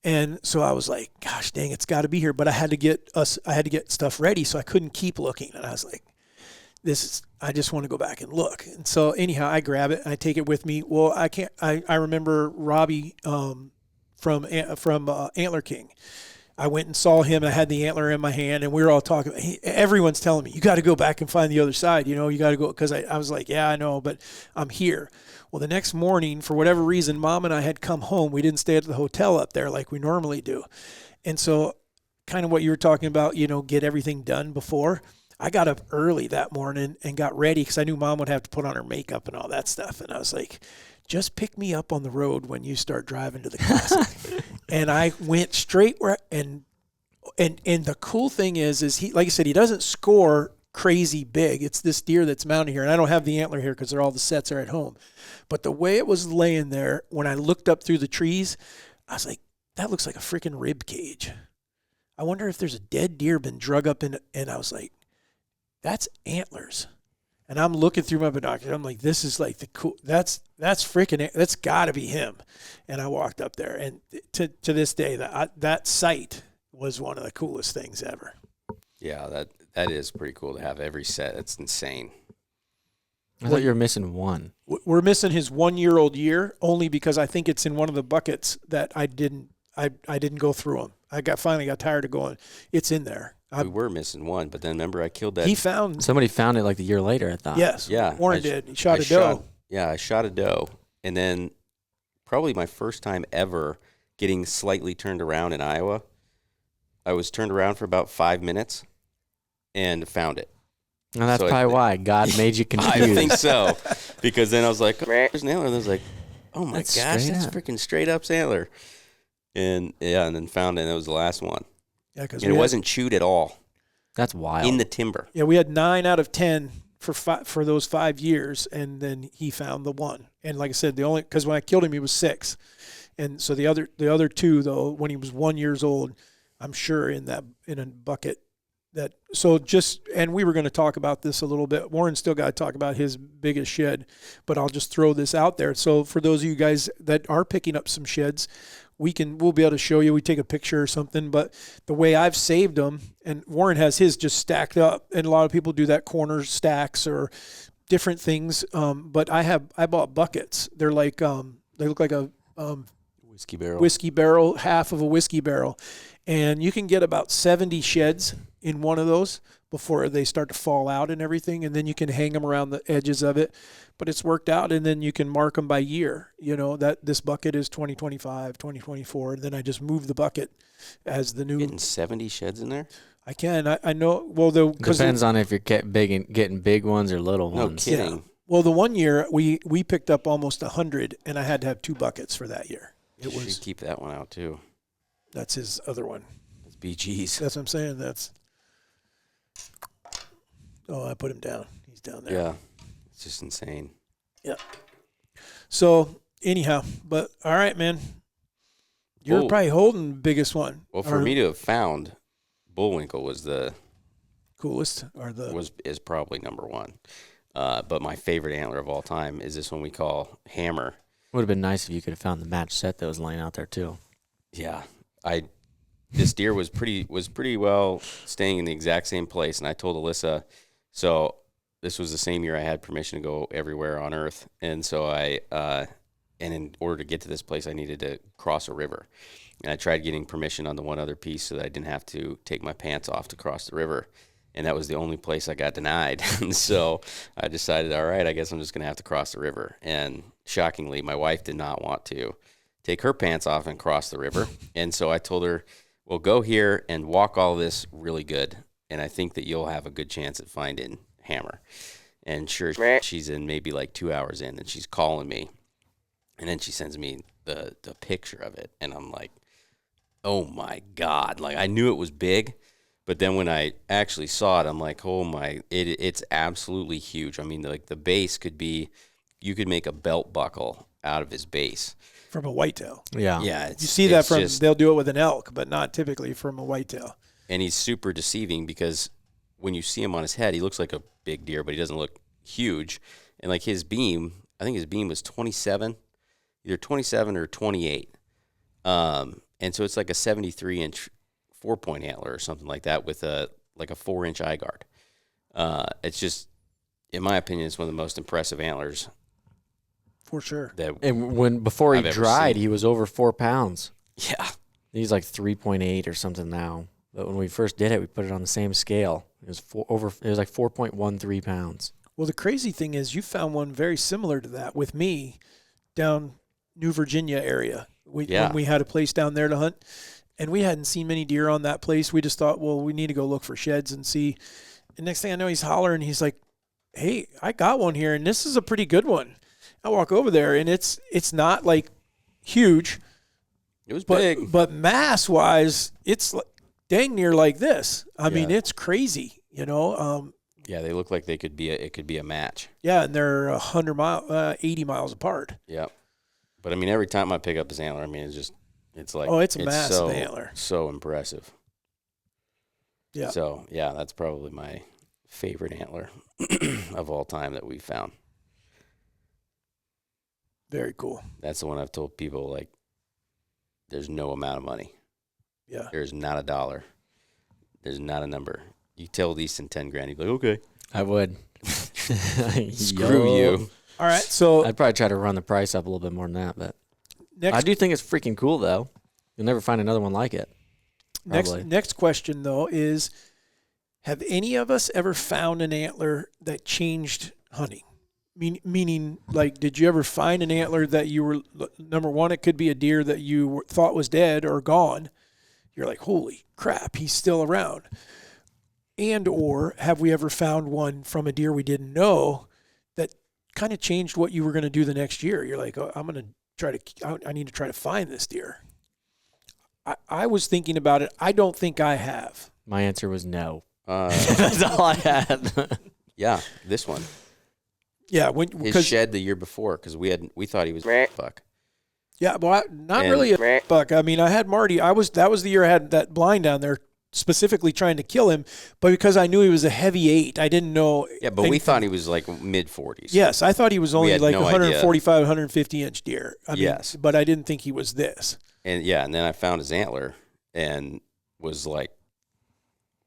And so I was like, gosh dang, it's got to be here. But I had to get stuff ready, so I couldn't keep looking. And I was like, I just want to go back and look. And so anyhow, I grab it and I take it with me. Well, I can't. I remember Robbie from Antler King. I went and saw him. I had the antler in my hand, and we were all talking. Everyone's telling me, you got to go back and find the other side. You know, you got to go, because I was like, yeah, I know, but I'm here. Well, the next morning, for whatever reason, Mom and I had come home. We didn't stay at the hotel up there like we normally do. And so kind of what you were talking about, you know, get everything done before. I got up early that morning and got ready because I knew Mom would have to put on her makeup and all that stuff. And I was like, just pick me up on the road when you start driving to the Classic. And I went straight where, and the cool thing is he, like I said, he doesn't score crazy big. It's this deer that's mounted here. And I don't have the antler here because all the sets are at home. But the way it was laying there, when I looked up through the trees, I was like, that looks like a freaking rib cage. I wonder if there's a dead deer been drug up in it. And I was like, that's antlers. And I'm looking through my binoculars. I'm like, this is like the cool. That's freaking. That's got to be him. And I walked up there, and to this day, that sight was one of the coolest things ever. Yeah, that is pretty cool to have every set. It's insane. I thought you were missing one. We're missing his 1-year-old year only because I think it's in one of the buckets that I didn't go through them. Finally got tired of going. It's in there. We were missing one, but then remember I killed that. Somebody found it like the year later, I thought. Yes. Yeah. Warren did. He shot a doe. I shot a doe. And then probably my first time ever getting slightly turned around in Iowa. I was turned around for about 5 minutes and found it. And that's probably why God made you confused. I think so. Because then I was like, there's an antler. And I was like, oh my That's gosh, straight that's up. freaking straight up antler. And and then found it, and it was the last one. Yeah, because And it wasn't chewed at all That's wild. in the timber. Yeah, we had 9 out of 10 for those 5 years, and then he found the one. And like I said, because when I killed him, he was 6, and so the other 2 though, when he was 1 year old, I'm sure in a bucket. And we were going to talk about this a little bit. Warren still got to talk about his biggest shed, but I'll just throw this out there. So for those of you guys that are picking up some sheds, we'll be able to show you. We take a picture or something, but the way I've saved them, and Warren has his just stacked up, and a lot of people do that corner stacks or different things. But I bought buckets. They're like they look like a whiskey barrel, half of a whiskey barrel, and you can get about 70 sheds in one of those before they start to fall out and everything, and then you can hang them around the edges of it. But it's worked out, and then you can mark them by year. You know that this bucket is 2025, 2024, and then I just move the bucket as the new. Getting 70 sheds in there? I can. I know. Well, depends on if you're getting big ones or little No ones. kidding. Yeah. Well, the 1 year we picked up almost 100, and I had to have 2 buckets for that year. You should keep that one out too. That's his other one. That's BG's. That's what I'm saying. I put him down. He's down there. Yeah. It's just insane. Yeah. So anyhow, but all right, man. You're probably holding the biggest one. Well, for me to have found Bullwinkle was the coolest, is probably number one. But my favorite antler of all time is this one we call Hammer. Would have been nice if you could have found the match set that was laying out there too. Yeah, this deer was pretty well staying in the exact same place, and I told Alyssa. So this was the same year I had permission to go everywhere on Earth, and so and in order to get to this place, I needed to cross a river, and I tried getting permission on the one other piece so that I didn't have to take my pants off to cross the river. And that was the only place I got denied. And so I decided, all right, I guess I'm just going to have to cross the river. And shockingly, my wife did not want to take her pants off and cross the river. And so I told her, well, go here and walk all this really good. And I think that you'll have a good chance at finding Hammer. And sure, she's in maybe like 2 hours in, and she's calling me. And then she sends me the picture of it. And I'm like, oh, my God. Like, I knew it was big. But then when I actually saw it, I'm like, oh my, it's absolutely huge. I mean, like the base could be, you could make a belt buckle out of his base. From a whitetail. Yeah. Yeah. You see that they'll do it with an elk, but not typically from a whitetail. And he's super deceiving because when you see him on his head, he looks like a big deer, but he doesn't look huge. And like his beam, I think his beam was 27, either 27 or 28. And so it's like a 73-inch 4-point antler or something like that with a 4-inch eye guard. It's just, in my opinion, it's one of the most impressive antlers. For sure. And before he dried, he was over 4 pounds. Yeah. He's like 3.8 or something now. But when we first did it, we put it on the same scale. It was like 4.13 pounds. Well, the crazy thing is you found one very similar to that with me down New Virginia area. When we had a place down there to hunt. And we hadn't seen many deer on that place. We just thought, well, we need to go look for sheds and see. And next thing I know, he's hollering. He's like, hey, I got one here, and this is a pretty good one. I walk over there, and it's not, like, huge. It was big. But mass-wise, it's dang near like this. I mean, it's crazy, you know. Yeah, they look like it could be a match. Yeah, and they're 80 miles apart. Yeah. But, I mean, every time I pick up this antler, I mean, it's like, it's a massive antler. So impressive. Yeah. So, yeah, that's probably my favorite antler of all time that we found. Very cool. That's the one I've told people, like, there's no amount of money. Yeah. There's not a dollar. There's not a number. You tell Easton 10 grand, he'd be like, okay. I would. Screw you. All right. So I'd probably try to run the price up a little bit more than that, but next, I do think it's freaking cool, though. You'll never find another one like it. next question, though, is have any of us ever found an antler that changed hunting? Meaning, like, did you ever find an antler that you were, number one, it could be a deer that you thought was dead or gone. You're like, holy crap, he's still around. And or have we ever found one from a deer we didn't know that kind of changed what you were going to do the next year? You're like, oh, I need to try to find this deer. I was thinking about it. I don't think I have. My answer was no. That's all I had. Yeah, this one. Yeah, His shed the year before, because we thought he was a buck. Yeah, well, not really a buck. I mean, I had Marty. That was the year I had that blind down there, specifically trying to kill him. But because I knew he was a heavy 8, I didn't know. Yeah, but we thought he was like mid-40s. Yes, I thought he was only like no 145, 150 inch deer. I mean, yes, but I didn't think he was this. And then I found his antler and was like,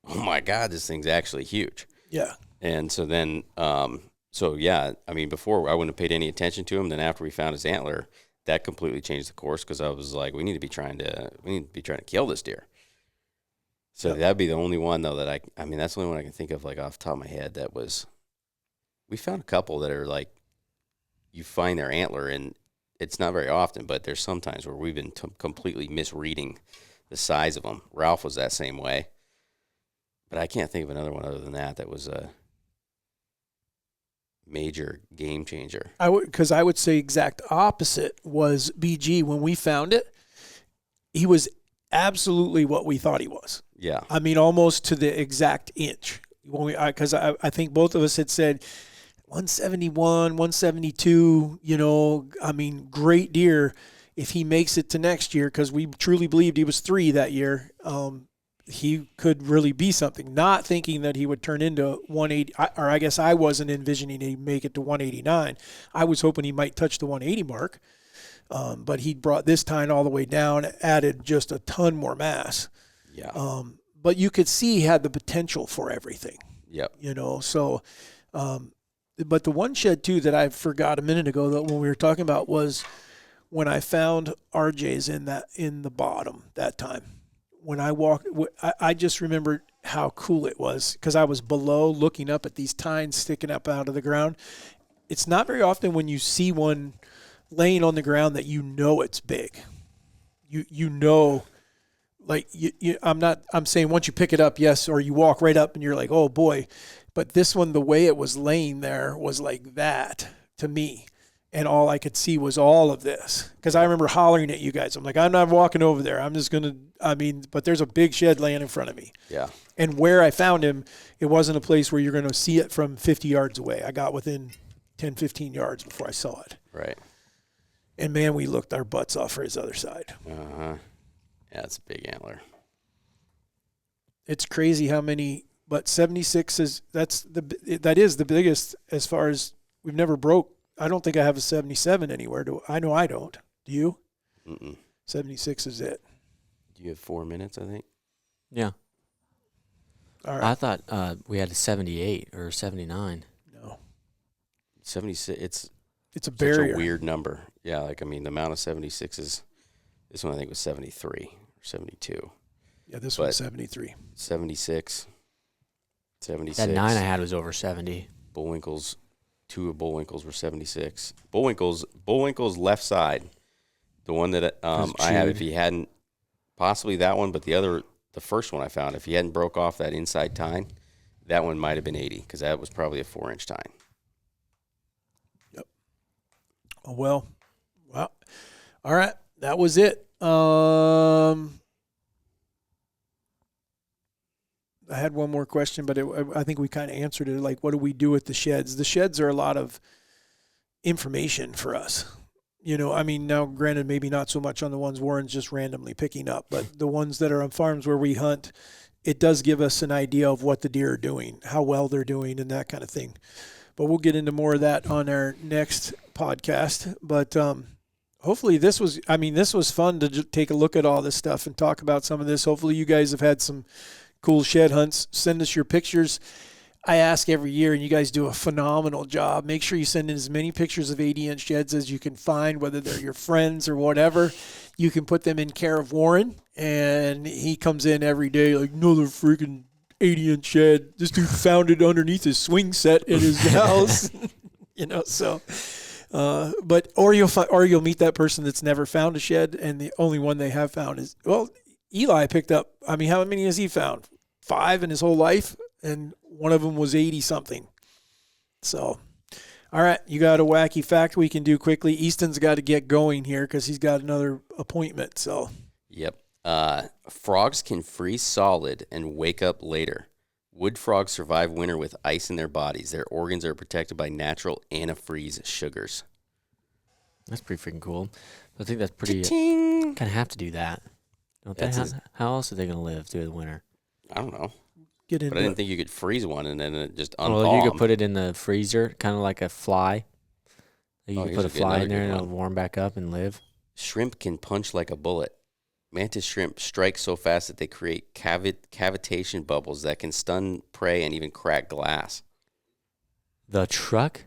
oh my God, this thing's actually huge. Yeah. And so then, I mean, before I wouldn't have paid any attention to him. Then after we found his antler, that completely changed the course, because I was like, we need to be trying to kill this deer. So that'd be the only one, though, that I mean, that's the only one I can think of, like, off the top of my head. That was, we found a couple that are like, you find their antler, and it's not very often, but there's sometimes where we've been completely misreading the size of them. Ralph was that same way, but I can't think of another one other than that was a major game changer. I would say exact opposite was BG. When we found it, he was absolutely what we thought he was. Yeah. I mean, almost to the exact inch. Because I think both of us had said 171, 172, I mean, great deer. If he makes it to next year, because we truly believed he was 3 that year, he could really be something. Not thinking that he would turn into 180, or I guess I wasn't envisioning he'd make it to 189. I was hoping he might touch the 180 mark, but he brought this tine all the way down, added just a ton more mass. Yeah. But you could see he had the potential for everything. Yep. So, but the one shed too that I forgot a minute ago that when we were talking about was when I found RJ's in the bottom that time. When I walked, I just remembered how cool it was, because I was below looking up at these tines sticking up out of the ground. It's not very often when you see one laying on the ground that it's big. I'm saying once you pick it up, yes, or you walk right up and you're like, oh boy. But this one, the way it was laying there was like that to me. And all I could see was all of this. Because I remember hollering at you guys. I'm like, I'm not walking over there. I'm just going to, but there's a big shed laying in front of me. Yeah. And where I found him, it wasn't a place where you're going to see it from 50 yards away. I got within 10, 15 yards before I saw it. Right. And man, we looked our butts off for his other side. Uh-huh. Yeah, it's a big antler. It's crazy how many, but 76 that is the biggest as far as we've never broke. I don't think I have a 77 anywhere. I know I don't. Do you? Mm-mm. 76 is it. Do you have 4 minutes, I think? Yeah. All right. I thought we had a 78 or 79. No. 76, it's a barrier. Such a weird number. Yeah, like, I mean, the amount of 76s, this one I think was 73 or 72. Yeah, this one's 73. 76. That 9 I had was over 70. Bullwinkle's, 2 of Bullwinkle's were 76. Bullwinkle's left side, the one that I have, if he hadn't, possibly that one, but the first one I found, if he hadn't broke off that inside tine, that one might have been 80, because that was probably a 4-inch tine. Yep. Oh, well. All right. That was it. I had one more question, but I think we kind of answered it. Like, what do we do with the sheds? The sheds are a lot of information for us. I mean, now granted, maybe not so much on the ones Warren's just randomly picking up, but the ones that are on farms where we hunt, it does give us an idea of what the deer are doing, how well they're doing, and that kind of thing. But we'll get into more of that on our next podcast. But hopefully this was fun to just take a look at all this stuff and talk about some of this. Hopefully you guys have had some cool shed hunts. Send us your pictures. I ask every year, and you guys do a phenomenal job. Make sure you send in as many pictures of 80-inch sheds as you can find, whether they're your friends or whatever. You can put them in care of Warren, and he comes in every day like, another freaking 80-inch shed. This dude found it underneath his swing set in his house. Or you'll meet that person that's never found a shed, and the only one they have found is, Eli picked up. I mean, how many has he found? 5 in his whole life, and one of them was 80-something. So, all right, you got a wacky fact we can do quickly. Easton's got to get going here because he's got another appointment. So, Yep. Frogs can freeze solid and wake up later. Wood frogs survive winter with ice in their bodies. Their organs are protected by natural antifreeze sugars. That's pretty freaking cool. I think that's pretty. Cha-ching! Kind of have to do that. Don't they? How else are they going to live through the winter? I don't know. get into But I didn't it. think you could freeze one and then it just unthaw. Well, you could put it in the freezer, kind of like a fly. You Oh, could here's put a a fly another in there good and it'll one. warm back up and live. Shrimp can punch like a bullet. Mantis shrimp strike so fast that they create cavitation bubbles that can stun prey and even crack glass. The truck?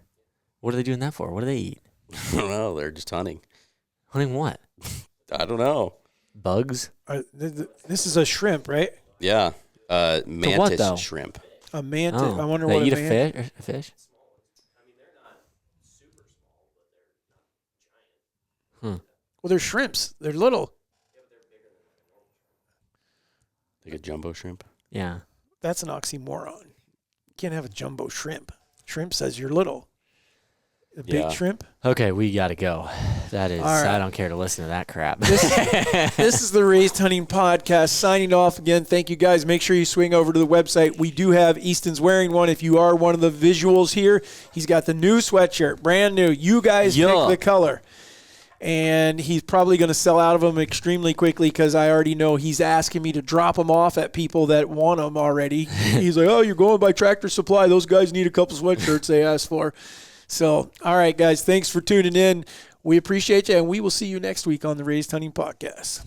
What are they doing that for? What do they eat? I don't know. They're just hunting. Hunting what? I don't know. Bugs? This is a shrimp, right? Yeah. Mantis though? shrimp. A mantis. Oh, I wonder they what eat a a fish? Well, they're shrimps. They're little. Like a jumbo shrimp. Yeah. That's an oxymoron. You can't have a jumbo shrimp. Shrimp says you're little. A big Yeah. shrimp. Okay, we got to go. That is, All right. I don't care to listen to that crap. This is the Raised Hunting Podcast signing off again. Thank you guys. Make sure you swing over to the website. We do have Easton's wearing one. If you are one of the visuals here, he's got the new sweatshirt, brand new. You guys pick the color. And he's probably going to sell out of them extremely quickly because I already know he's asking me to drop them off at people that want them already. He's like, oh, you're going by Tractor Supply. Those guys need a couple sweatshirts they asked for. So, all right, guys, thanks for tuning in. We appreciate you, and we will see you next week on the Raised Hunting Podcast.